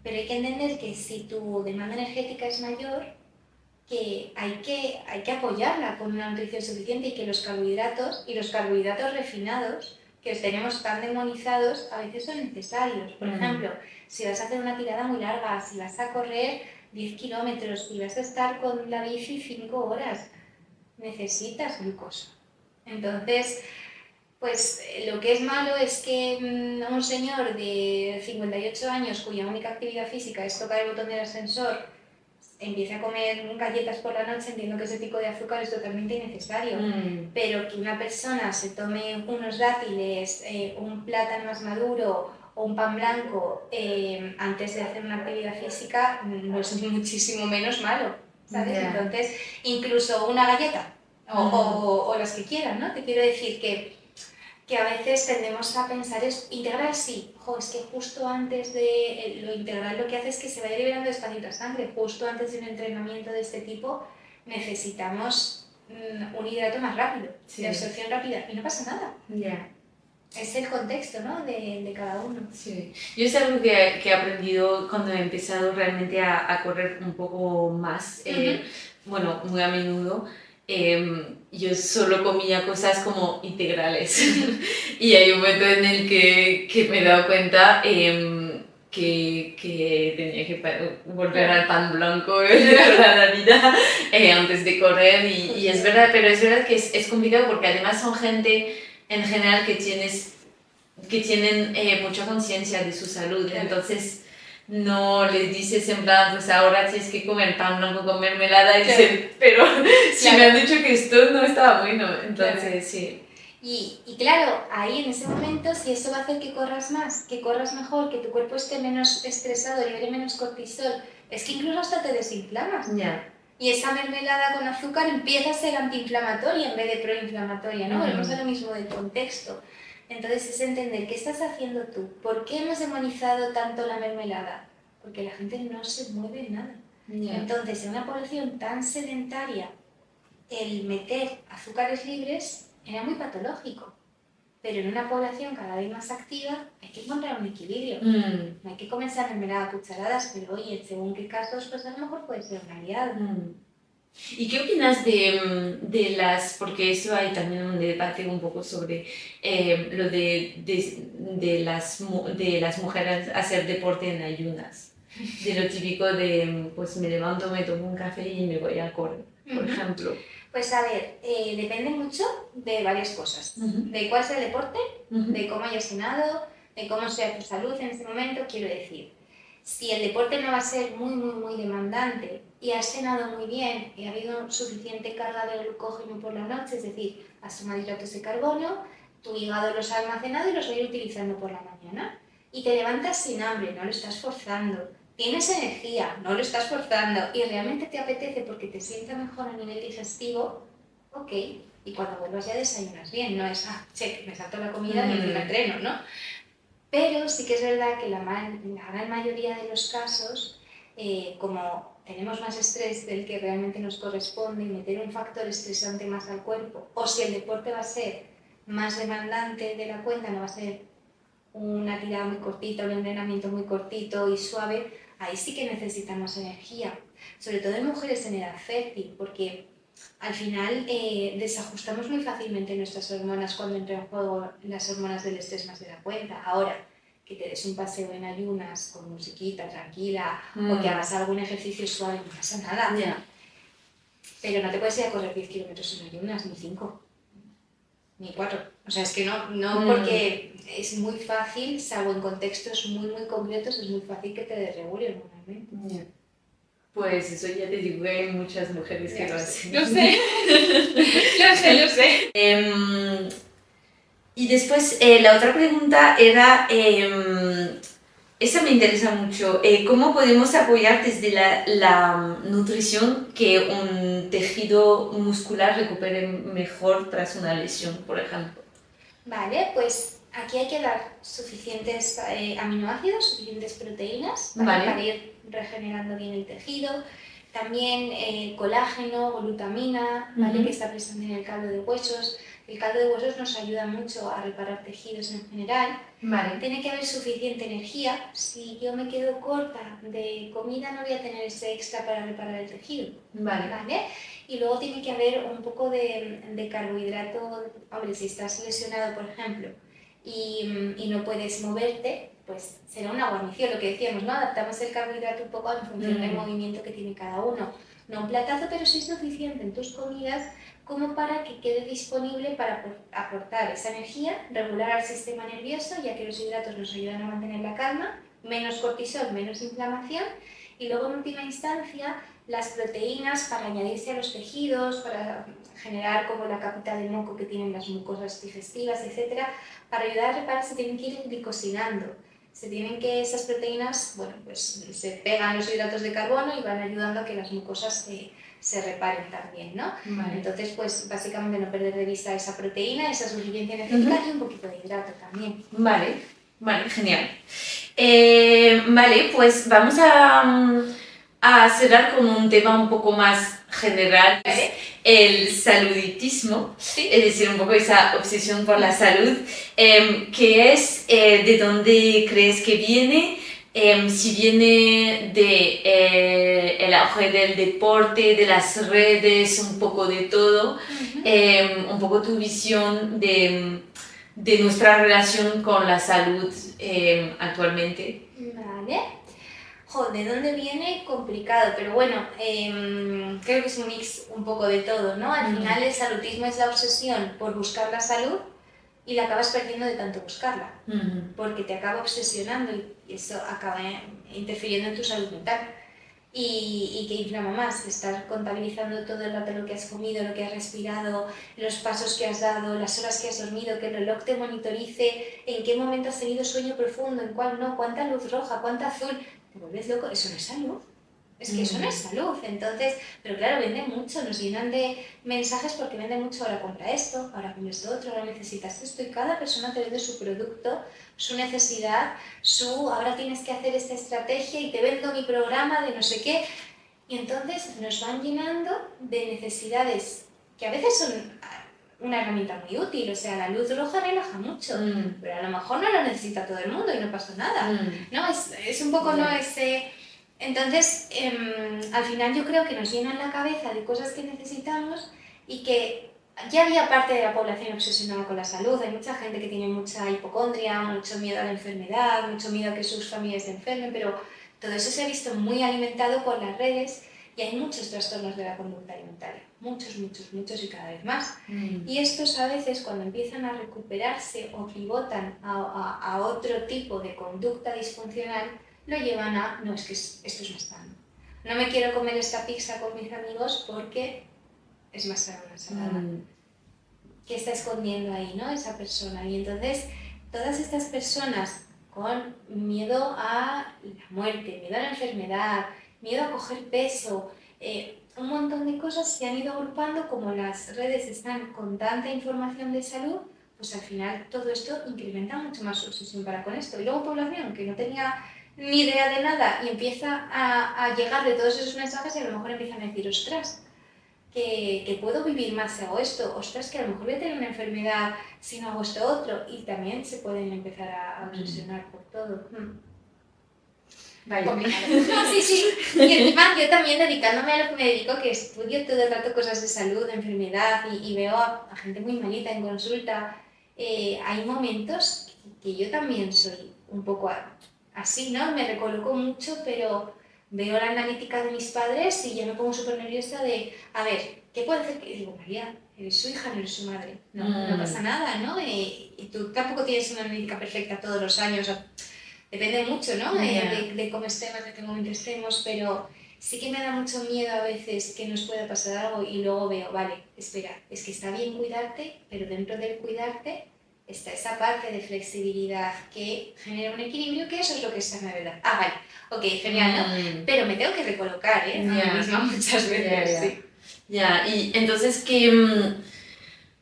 S3: hay que entender que si tu demanda energética es mayor, que hay que apoyarla con una nutrición suficiente y que los carbohidratos y los carbohidratos refinados que los tenemos tan demonizados a veces son necesarios. Por ejemplo, si vas a hacer una tirada muy larga, si vas a correr 10 kilómetros y vas a estar con la bici 5 horas, necesitas glucosa. Entonces, pues lo que es malo es que un señor de 58 años cuya única actividad física es tocar el botón del ascensor empiece a comer galletas por la noche, entiendo que ese pico de azúcar es totalmente innecesario, pero que una persona se tome unos dátiles, un plátano más maduro o un pan blanco antes de hacer una actividad física no es muchísimo menos malo, ¿sabes?
S2: Yeah.
S3: Entonces, incluso una galleta o las que quieran, ¿no? Te quiero decir que a veces tendemos a pensar, es integral sí, es que justo antes de lo integral lo que hace es que se vaya liberando despacito la sangre, justo antes de un entrenamiento de este tipo necesitamos un hidrato más rápido, de absorción rápida, y no pasa nada.
S2: Yeah.
S3: Es el contexto, ¿no? de cada uno.
S2: Sí. Yo es algo que he aprendido cuando he empezado realmente a correr un poco más, bueno, muy a menudo. Yo solo comía cosas como integrales y hay un momento en el que me he dado cuenta que tenía que volver al pan blanco de toda la vida antes de correr y es verdad, pero es verdad que es complicado porque además son gente en general que tienen mucha conciencia de su salud, claro. Entonces no les dices en plan, pues ahora tienes que comer pan blanco con mermelada y claro. Dicen, pero si claro. Me han dicho que esto no estaba bueno, entonces claro. Sí.
S3: Y claro, ahí en ese momento, si eso va a hacer que corras más, que corras mejor, que tu cuerpo esté menos estresado, libere menos cortisol, es que incluso hasta te desinflamas.
S2: Yeah.
S3: Y esa mermelada con azúcar empieza a ser antiinflamatoria en vez de proinflamatoria, ¿no? Volvemos a lo mismo del contexto. Entonces es entender qué estás haciendo tú. ¿Por qué hemos demonizado tanto la mermelada? Porque la gente no se mueve en nada. Yeah. Entonces, en una población tan sedentaria, el meter azúcares libres era muy patológico. Pero en una población cada vez más activa hay que encontrar un equilibrio. No hay que comenzar a mermelada a cucharadas, pero oye, según qué casos, pues a lo mejor puede ser un aliado.
S2: ¿Y qué opinas de las, porque eso hay también un debate un poco sobre lo de las mujeres hacer deporte en ayunas? De lo típico de, pues me levanto, me tomo un café y me voy a correr, por ejemplo.
S3: Pues a ver, depende mucho de varias cosas. De cuál sea el deporte, de cómo hayas cenado, de cómo sea tu salud en ese momento, quiero decir. Si el deporte no va a ser muy demandante y has cenado muy bien y ha habido suficiente carga de glucógeno por la noche, es decir, has tomado hidratos de carbono, tu hígado los ha almacenado y los va a ir utilizando por la mañana. Y te levantas sin hambre, no lo estás forzando. Tienes energía, no lo estás forzando y realmente te apetece porque te sienta mejor a nivel digestivo, ok. Y cuando vuelvas ya desayunas bien, no es, check, me salto la comida y encima entreno, ¿no? Pero sí que es verdad que la gran mayoría de los casos, como tenemos más estrés del que realmente nos corresponde y meter un factor estresante más al cuerpo, o si el deporte va a ser más demandante de la cuenta, no va a ser una tirada muy cortita, un entrenamiento muy cortito y suave, ahí sí que necesitamos energía, sobre todo en mujeres en edad fértil, porque al final desajustamos muy fácilmente nuestras hormonas cuando entran en juego las hormonas del estrés más de la cuenta. Ahora, que te des un paseo en ayunas con musiquita tranquila o que hagas algún ejercicio suave, no pasa nada.
S2: Yeah.
S3: Pero no te puedes ir a correr 10 kilómetros en ayunas, ni 5, ni 4. O sea, es que no porque es muy fácil, salvo en contextos muy concretos, es muy fácil que te desregule hormonalmente.
S2: Yeah. Pues eso ya te digo que hay muchas mujeres que lo hacen.
S3: Lo sé, lo sé.
S2: Y después la otra pregunta era, esa me interesa mucho, ¿cómo podemos apoyar desde la nutrición que un tejido muscular recupere mejor tras una lesión, por ejemplo?
S3: Vale, pues aquí hay que dar suficientes aminoácidos, suficientes proteínas para ir regenerando bien el tejido. También colágeno, glutamina, ¿vale? Que está presente en el caldo de huesos. El caldo de huesos nos ayuda mucho a reparar tejidos en general.
S2: Vale.
S3: Tiene que haber suficiente energía. Si yo me quedo corta de comida, no voy a tener ese extra para reparar el tejido.
S2: Vale.
S3: Y luego tiene que haber un poco de carbohidrato. Hombre, si estás lesionado, por ejemplo, y no puedes moverte, pues será una guarnición, lo que decíamos, ¿no? Adaptamos el carbohidrato un poco en función del movimiento que tiene cada uno. No un platazo, pero sí suficiente en tus comidas como para que quede disponible para aportar esa energía, regular al sistema nervioso, ya que los hidratos nos ayudan a mantener la calma, menos cortisol, menos inflamación, y luego en última instancia las proteínas para añadirse a los tejidos, para generar como la capita de moco que tienen las mucosas digestivas, etc. Para ayudar a reparar se tienen que ir glicosilando. Esas proteínas, bueno, pues se pegan los hidratos de carbono y van ayudando a que las mucosas se reparen también, ¿no?
S2: Vale.
S3: Entonces, pues básicamente no perder de vista esa proteína, esa suficiencia energética y un poquito de hidrato también.
S2: Vale, genial. Vale, pues vamos a cerrar con un tema un poco más general,
S3: ¿Vale?
S2: el saluditismo,
S3: Sí.
S2: es decir, un poco esa obsesión por la salud, que es de dónde crees que viene, si viene de el auge del deporte, de las redes, un poco de todo, un poco tu visión de nuestra relación con la salud actualmente.
S3: Vale. ¿De dónde viene? Complicado, pero bueno, creo que es un mix un poco de todo, ¿no? Al final el salutismo es la obsesión por buscar la salud y la acabas perdiendo de tanto buscarla, porque te acaba obsesionando y eso acaba interfiriendo en tu salud mental. Y que inflama más, estar contabilizando todo el rato lo que has comido, lo que has respirado, los pasos que has dado, las horas que has dormido, que el reloj te monitorice en qué momento has tenido sueño profundo, en cuál no, cuánta luz roja, cuánta azul. Te vuelves loco, eso no es salud. Es que eso no es salud. Entonces, pero claro, venden mucho, nos llenan de mensajes porque venden mucho, ahora compra esto, ahora compra esto otro, ahora necesitas esto, y cada persona te vende su producto, su necesidad, ahora tienes que hacer esta estrategia y te vendo mi programa de no sé qué. Y entonces nos van llenando de necesidades que a veces son una herramienta muy útil, o sea, la luz roja relaja mucho, pero a lo mejor no lo necesita todo el mundo y no pasa nada. No, es un poco, no ese... Entonces, al final yo creo que nos llenan la cabeza de cosas que necesitamos y que ya había parte de la población obsesionada con la salud. Hay mucha gente que tiene mucha hipocondria, mucho miedo a la enfermedad, mucho miedo a que sus familias se enfermen, pero todo eso se ha visto muy alimentado por las redes y hay muchos trastornos de la conducta alimentaria. Muchos y cada vez más. Y estos a veces cuando empiezan a recuperarse o pivotan a otro tipo de conducta disfuncional, lo llevan a, no, es que esto es más sano. No me quiero comer esta pizza con mis amigos porque es más sana una ensalada. ¿Qué está escondiendo ahí, no? Esa persona. Y entonces, todas estas personas con miedo a la muerte, miedo a la enfermedad, miedo a coger peso, un montón de cosas se han ido agrupando, como las redes están con tanta información de salud, pues al final todo esto incrementa mucho más su obsesión para con esto. Y luego población que no tenía ni idea de nada y empieza a llegarle todos esos mensajes y a lo mejor empiezan a decir, ostras, que puedo vivir más si hago esto, ostras, que a lo mejor voy a tener una enfermedad si no hago esto otro, y también se pueden empezar a obsesionar por todo.
S2: Vale.
S3: Sí. Y encima yo también dedicándome a lo que me dedico, que estudio todo el rato cosas de salud, de enfermedad, y veo a gente muy malita en consulta, hay momentos que yo también soy un poco así, ¿no? Me recoloco mucho, pero veo la analítica de mis padres y ya me pongo súper nerviosa de, a ver, ¿qué puedo hacer? Y digo, María, eres su hija, no eres su madre. No pasa nada, ¿no? Y tú tampoco tienes una analítica perfecta todos los años. Depende mucho, ¿no? De cómo estemos, de qué momento estemos, pero sí que me da mucho miedo a veces que nos pueda pasar algo y luego veo, vale, espera, es que está bien cuidarte, pero dentro del cuidarte está esa parte de flexibilidad que genera un equilibrio, que eso es lo que está en la verdad. Ah, vale, ok, genial, ¿no? Pero me tengo que recolocar, ¿eh? A mí misma muchas veces, sí.
S2: Ya, y entonces,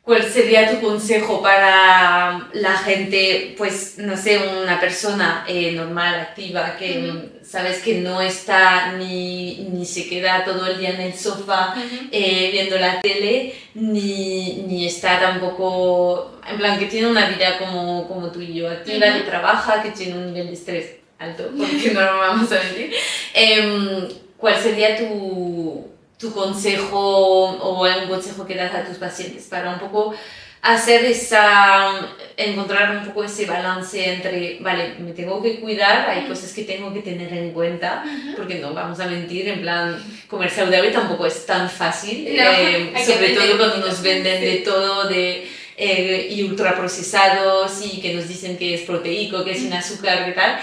S2: ¿cuál sería tu consejo para la gente, pues, no sé, una persona normal, activa, que sabes que no está ni se queda todo el día en el sofá viendo la tele, ni está tampoco, en plan, que tiene una vida como tú y yo, activa, que trabaja, que tiene un nivel de estrés alto, porque no lo vamos a mentir? ¿Cuál sería tu consejo o algún consejo que das a tus pacientes para un poco encontrar un poco ese balance entre, vale, me tengo que cuidar, hay cosas que tengo que tener en cuenta, porque no vamos a mentir, en plan, comer saludable tampoco es tan fácil, sobre todo cuando nos venden de todo, y ultraprocesados, y que nos dicen que es proteico, que es sin azúcar, ¿qué tal?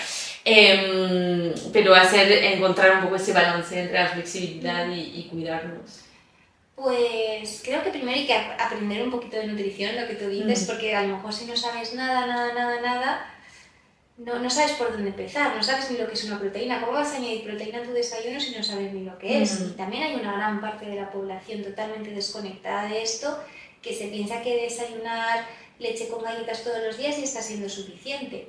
S2: pero encontrar un poco ese balance entre la flexibilidad y cuidarnos.
S3: Pues creo que primero hay que aprender un poquito de nutrición, lo que tú dices, porque a lo mejor si no sabes nada, no sabes por dónde empezar, no sabes ni lo que es una proteína. ¿Cómo vas a añadir proteína a tu desayuno si no sabes ni lo que es? Y también hay una gran parte de la población totalmente desconectada de esto, que se piensa que desayunar leche con galletas todos los días ya está siendo suficiente.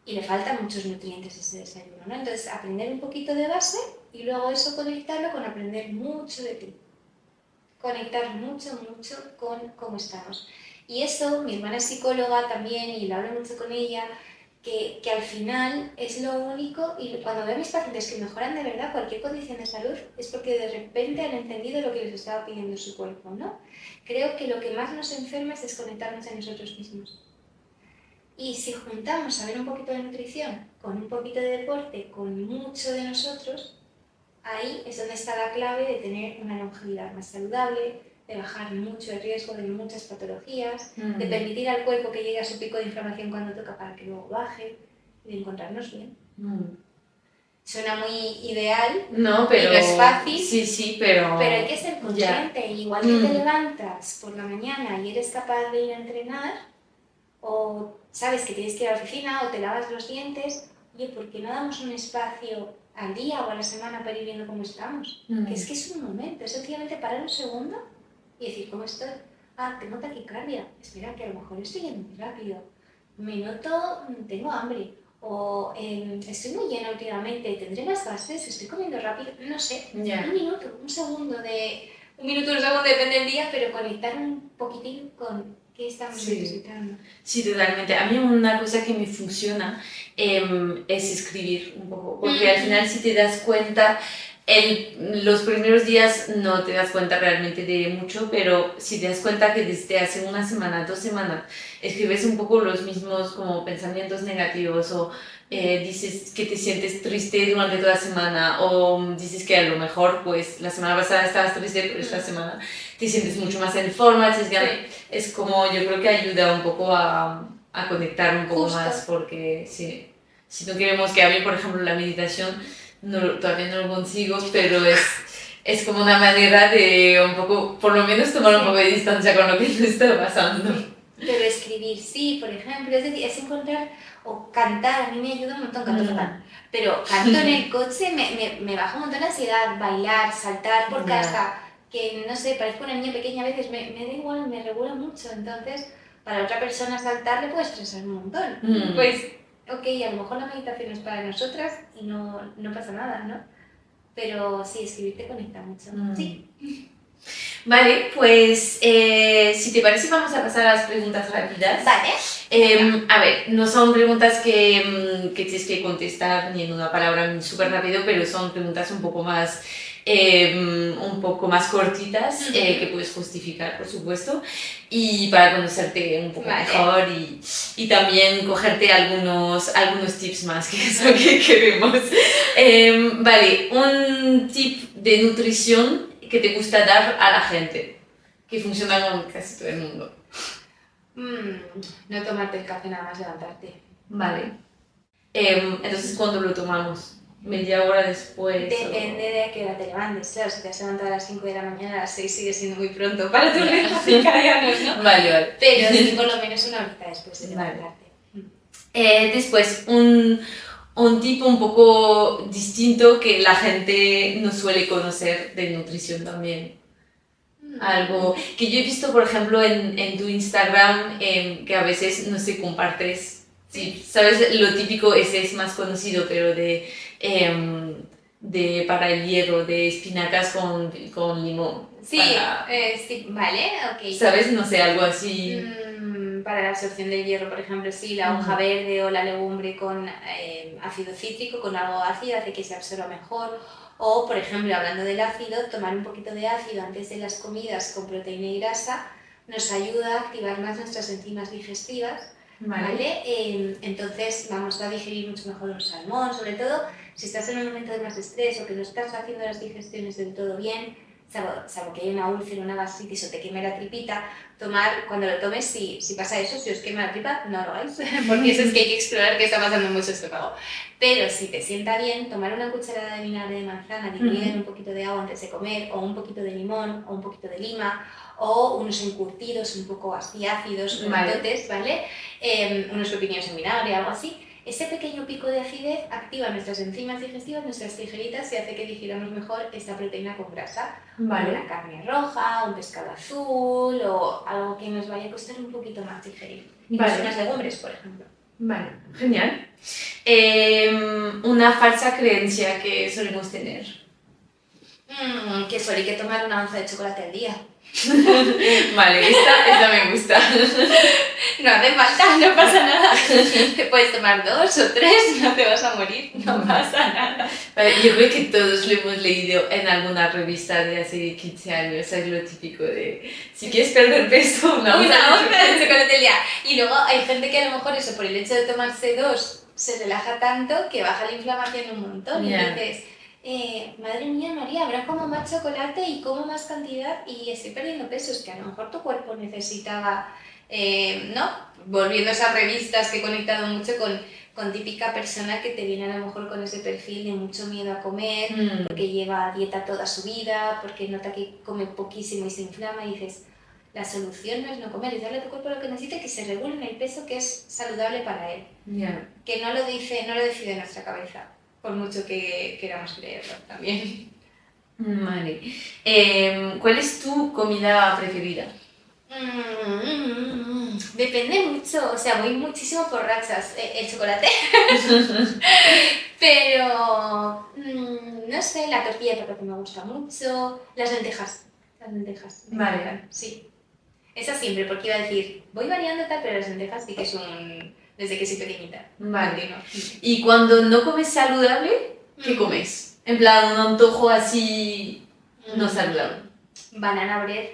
S3: Y le faltan muchos nutrientes a ese desayuno, ¿no? Entonces, aprender un poquito de base y luego eso conectarlo con aprender mucho de ti. Conectar mucho con cómo estamos. Y eso, mi hermana es psicóloga también y lo hablo mucho con ella, que al final es lo único, y cuando veo a mis pacientes que mejoran de verdad cualquier condición de salud es porque de repente han entendido lo que les estaba pidiendo su cuerpo, ¿no? Creo que lo que más nos enferma es desconectarnos de nosotros mismos. Y si juntamos saber un poquito de nutrición con un poquito de deporte, con mucho de nosotros, ahí es donde está la clave de tener una longevidad más saludable, de bajar mucho el riesgo de muchas patologías, de permitir al cuerpo que llegue a su pico de inflamación cuando toca para que luego baje, y de encontrarnos bien. Suena muy ideal,
S2: no, pero,
S3: y no es fácil,
S2: sí, pero
S3: hay que ser consciente. Igual que te levantas por la mañana y eres capaz de ir a entrenar, o sabes que tienes que ir a la oficina o te lavas los dientes, oye, ¿por qué no damos un espacio al día o a la semana para ir viendo cómo estamos? Que es un momento, es sencillamente parar un segundo y decir, ¿cómo estoy? Ah, tengo taquicardia, espera, que a lo mejor estoy yendo muy rápido, me noto, tengo hambre, o estoy muy llena últimamente, tendré más gases, estoy comiendo rápido, no sé, un minuto, un segundo, depende del día, pero conectar un poquitín con qué estamos necesitando.
S2: Sí, totalmente. A mí una cosa que me funciona es escribir un poco, porque al final si te das cuenta, los primeros días no te das cuenta realmente de mucho, pero si te das cuenta que desde hace una semana, 2 semanas, escribes un poco los mismos como pensamientos negativos o dices que te sientes triste durante toda la semana o dices que a lo mejor pues la semana pasada estabas triste, pero esta semana te sientes mucho más en forma, es como yo creo que ayuda un poco a conectar un poco más, porque si no queremos que hable, por ejemplo, la meditación, todavía no lo consigo, pero es como una manera de un poco, por lo menos tomar un poco de distancia con lo que nos está pasando.
S3: Pero escribir, sí, por ejemplo, es decir, es encontrar, o cantar, a mí me ayuda un montón, canto fatal, pero canto en el coche, me baja un montón la ansiedad, bailar, saltar por casa, que no sé, parezco una niña pequeña a veces, me da igual, me regula mucho, entonces para otra persona saltar le puede estresar un montón. Pues, ok, a lo mejor la meditación es para nosotras y no pasa nada, ¿no? Pero sí, escribir te conecta mucho. Sí.
S2: Vale, pues si te parece vamos a pasar a las preguntas rápidas.
S3: Vale.
S2: A ver, no son preguntas que tienes que contestar ni en una palabra ni súper rápido, pero son preguntas un poco más cortitas que puedes justificar, por supuesto, y para conocerte un poco mejor y también cogerte algunos tips más, que es lo que queremos. Vale, un tip de nutrición que te gusta dar a la gente, que funciona con casi todo el mundo.
S3: No tomarte el café nada más levantarte.
S2: Vale. Entonces, ¿cuándo lo tomamos? ¿Media hora después?
S3: Depende de a qué hora te levantes. Claro, si te has levantado a las 5 de la mañana, a las 6 sigue siendo muy pronto para tus ritmos circadianos, ¿no?
S2: Vale.
S3: Pero sí, por lo menos una horita después de levantarte.
S2: Después, un tipo un poco distinto que la gente no suele conocer de nutrición también. Algo que yo he visto, por ejemplo, en tu Instagram, que a veces no sé, compartes. Sí, sabes, lo típico, ese es más conocido, pero para el hierro, de espinacas con limón.
S3: Sí, sí, vale, ok.
S2: ¿Sabes? No sé, algo así.
S3: Para la absorción del hierro, por ejemplo, sí, la hoja verde o la legumbre con ácido cítrico, con algo ácido, hace que se absorba mejor. O, por ejemplo, hablando del ácido, tomar un poquito de ácido antes de las comidas con proteína y grasa nos ayuda a activar más nuestras enzimas digestivas. ¿Vale? Entonces vamos a digerir mucho mejor el salmón, sobre todo si estás en un momento de más estrés o que no estás haciendo las digestiones del todo bien, salvo que haya una úlcera, una gastritis o te queme la tripita, cuando lo tomes, si pasa eso, si os quema la tripa, no lo hagáis, porque eso es que hay que explorar qué está pasando en vuestro estómago. Pero si te sienta bien, tomar una cucharada de vinagre de manzana diluida en un poquito de agua antes de comer, o un poquito de limón, o un poquito de lima, o unos encurtidos un poco así ácidos, fuertotes, ¿vale? Unos pepinillos en vinagre, algo así. Ese pequeño pico de acidez activa nuestras enzimas digestivas, nuestras tijeritas, y hace que digiramos mejor esta proteína con grasa.
S2: Vale.
S3: Una carne roja, un pescado azul o algo que nos vaya a costar un poquito más digerir.
S2: Vale.
S3: Unas legumbres, por ejemplo.
S2: Vale, genial. Una falsa creencia que solemos tener.
S3: Que solo hay que tomar una onza de chocolate al día.
S2: Vale, esta me gusta.
S3: No hace falta, no pasa nada. Te puedes tomar 2 o 3, no te vas a morir, no pasa nada.
S2: Vale, yo creo que todos lo hemos leído en alguna revista de hace 15 años, es lo típico de si quieres perder peso, una onza
S3: de chocolate al día. Y luego hay gente que a lo mejor eso, por el hecho de tomarse 2, se relaja tanto que baja la inflamación un montón.
S2: Yeah.
S3: Y dices, madre mía, María, habrá como más chocolate y como más cantidad y estoy perdiendo peso. Es que a lo mejor tu cuerpo necesitaba, ¿no? Volviendo a esas revistas que he conectado mucho con típica persona que te viene a lo mejor con ese perfil de mucho miedo a comer, porque lleva dieta toda su vida, porque nota que come poquísimo y se inflama y dices, la solución no es no comer, es darle a tu cuerpo lo que necesita, que se regule en el peso que es saludable para él.
S2: Yeah.
S3: Que no lo decide nuestra cabeza, por mucho que queramos creerlo también.
S2: Vale. ¿Cuál es tu comida preferida?
S3: Depende mucho, o sea, voy muchísimo por rachas. El chocolate, pero no sé, la tortilla de patata me gusta mucho, las lentejas.
S2: Vale.
S3: Sí, esa siempre, porque iba a decir, voy variando tal, pero las lentejas sí que es desde que soy pequeñita.
S2: Vale.
S3: No.
S2: Y cuando no comes saludable, ¿qué comes? En plan, un antojo así no saludable.
S3: Banana bread,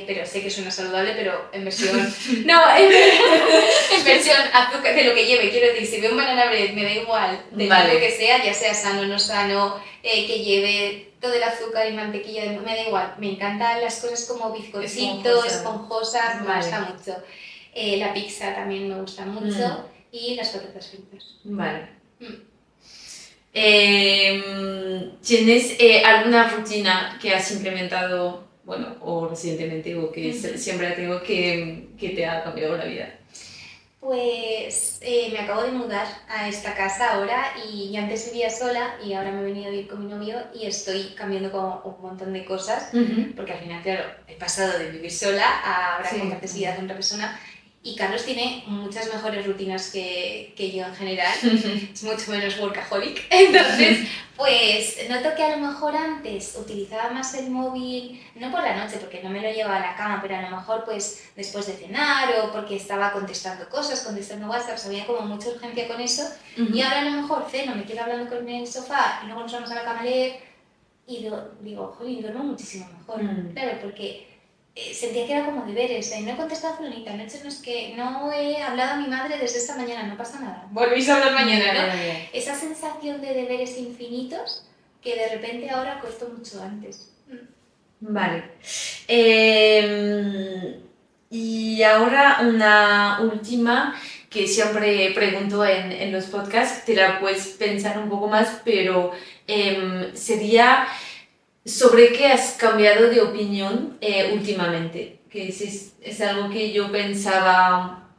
S3: pero sé que suena saludable, pero en versión... no, en versión azúcar, de lo que lleve. Quiero decir, si veo un banana bread, me da igual de lo que sea, ya sea sano o no sano, que lleve todo el azúcar y mantequilla, me da igual. Me encantan las cosas como bizcochito, esponjosas, me gusta mucho. La pizza también me gusta mucho y las patatas fritas.
S2: Vale. ¿Tienes alguna rutina que has implementado, bueno, o recientemente, o que siempre tengo que te ha cambiado la vida?
S3: Pues me acabo de mudar a esta casa ahora y yo antes vivía sola y ahora me he venido a vivir con mi novio y estoy cambiando como un montón de cosas porque al final, claro, he pasado de vivir sola a ahora compartir vida con otra persona. Y Carlos tiene muchas mejores rutinas que yo en general, es mucho menos workaholic. Entonces, pues noto que a lo mejor antes utilizaba más el móvil, no por la noche porque no me lo llevaba a la cama, pero a lo mejor pues después de cenar o porque estaba contestando cosas, contestando WhatsApp, había como mucha urgencia con eso. Y ahora a lo mejor ceno, me quedo hablando con él en el sofá y luego nos vamos a la cama a leer y digo, jolín, duermo muchísimo mejor. Claro, porque... sentía que era como deberes, no he contestado a fulanita, no es que no he hablado a mi madre desde esta mañana, no pasa nada, volvéis a hablar mañana, ¿no? Esa sensación de deberes infinitos que de repente ahora costó mucho antes.
S2: Vale. Y ahora una última que siempre pregunto en los podcasts, te la puedes pensar un poco más, pero sería... ¿sobre qué has cambiado de opinión últimamente? Que es algo que yo pensaba...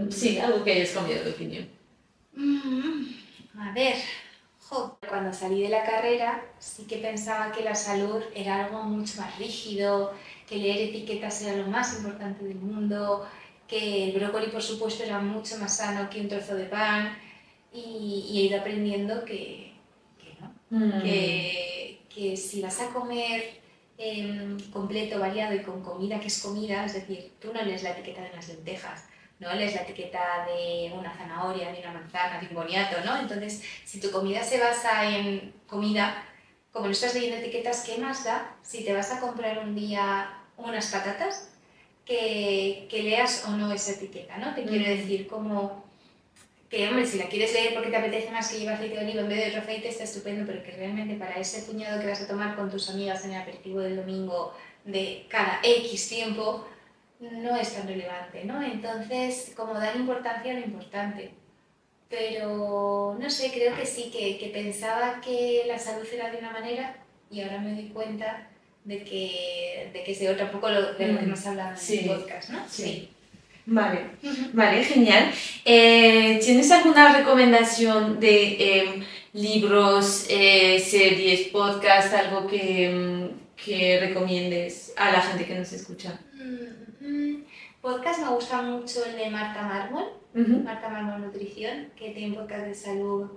S2: sí, algo que hayas cambiado de opinión.
S3: A ver, cuando salí de la carrera sí que pensaba que la salud era algo mucho más rígido, que leer etiquetas era lo más importante del mundo, que el brócoli por supuesto era mucho más sano que un trozo de pan y he ido aprendiendo que no, que si vas a comer completo, variado y con comida que es comida, es decir, tú no lees la etiqueta de unas lentejas, no lees la etiqueta de una zanahoria, de una manzana, de un boniato, ¿no? Entonces, si tu comida se basa en comida, como no estás leyendo etiquetas, ¿qué más da si te vas a comprar un día unas patatas que leas o no esa etiqueta, ¿no? Te quiero decir, como... que hombre, si la quieres leer porque te apetece más que llevar aceite de oliva en vez de otro aceite, está estupendo, pero que realmente para ese puñado que vas a tomar con tus amigas en el aperitivo del domingo de cada X tiempo, no es tan relevante, ¿no? Entonces, como dar importancia a lo importante. Pero, no sé, creo que sí, que pensaba que la salud era de una manera y ahora me doy cuenta de que es de otra, un poco de lo que hemos hablado en el podcast, ¿no?
S2: Sí. Vale, genial. ¿Tienes alguna recomendación de libros, series, podcast, algo que recomiendes a la gente que nos escucha?
S3: Podcast me gusta mucho el de Marta Mármol, Marta Mármol Nutrición, que tiene un podcast de salud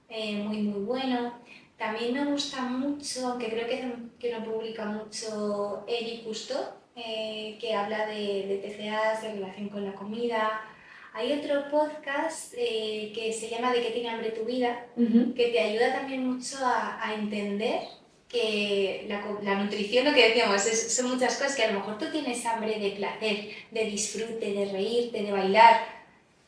S3: muy bueno. También me gusta mucho, aunque creo que no publica mucho, Eric Cousteau, que habla de TCAs, de relación con la comida. Hay otro podcast que se llama ¿De qué tiene hambre tu vida?, que te ayuda también mucho a entender que la nutrición, lo que decíamos, son muchas cosas, que a lo mejor tú tienes hambre de placer, de disfrute, de reírte, de bailar,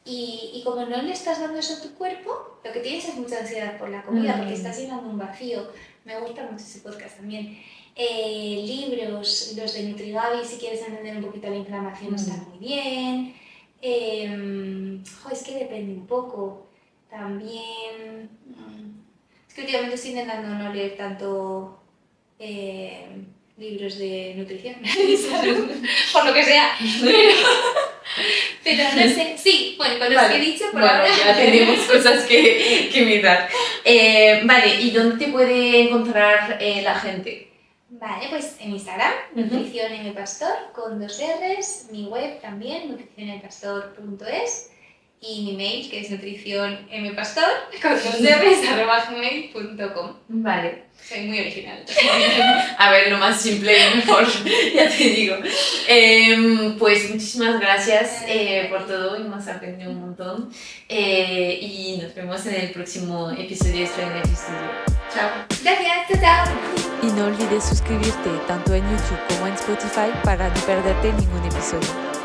S3: y como no le estás dando eso a tu cuerpo, lo que tienes es mucha ansiedad por la comida, porque estás llenando un vacío. Me gusta mucho ese podcast también. Libros, los de Nutrigavi, si quieres entender un poquito la inflamación, están muy bien. Es que depende un poco. También... Es que últimamente estoy intentando no leer tanto libros de nutrición, por lo que sea. Pero no sé, sí, bueno, con los que he dicho por ahora.
S2: Ya tenemos cosas que mirar. Vale, ¿y dónde te puede encontrar la gente?
S3: Vale, pues en Instagram, Nutrición M Pastor, con 2 R's, mi web también, nutricionmpastor.es, y mi mail, que es nutricionmpastor, con 2 R's, @gmail.com.
S2: Vale.
S3: Soy muy original.
S2: A ver, lo más simple y mejor, ya te digo. Pues muchísimas gracias por todo, hemos aprendido un montón. Y nos vemos en el próximo episodio de Extra Energy Studio. Chao.
S3: Gracias, chao.
S4: Y no olvides suscribirte tanto en YouTube como en Spotify para no perderte ningún episodio.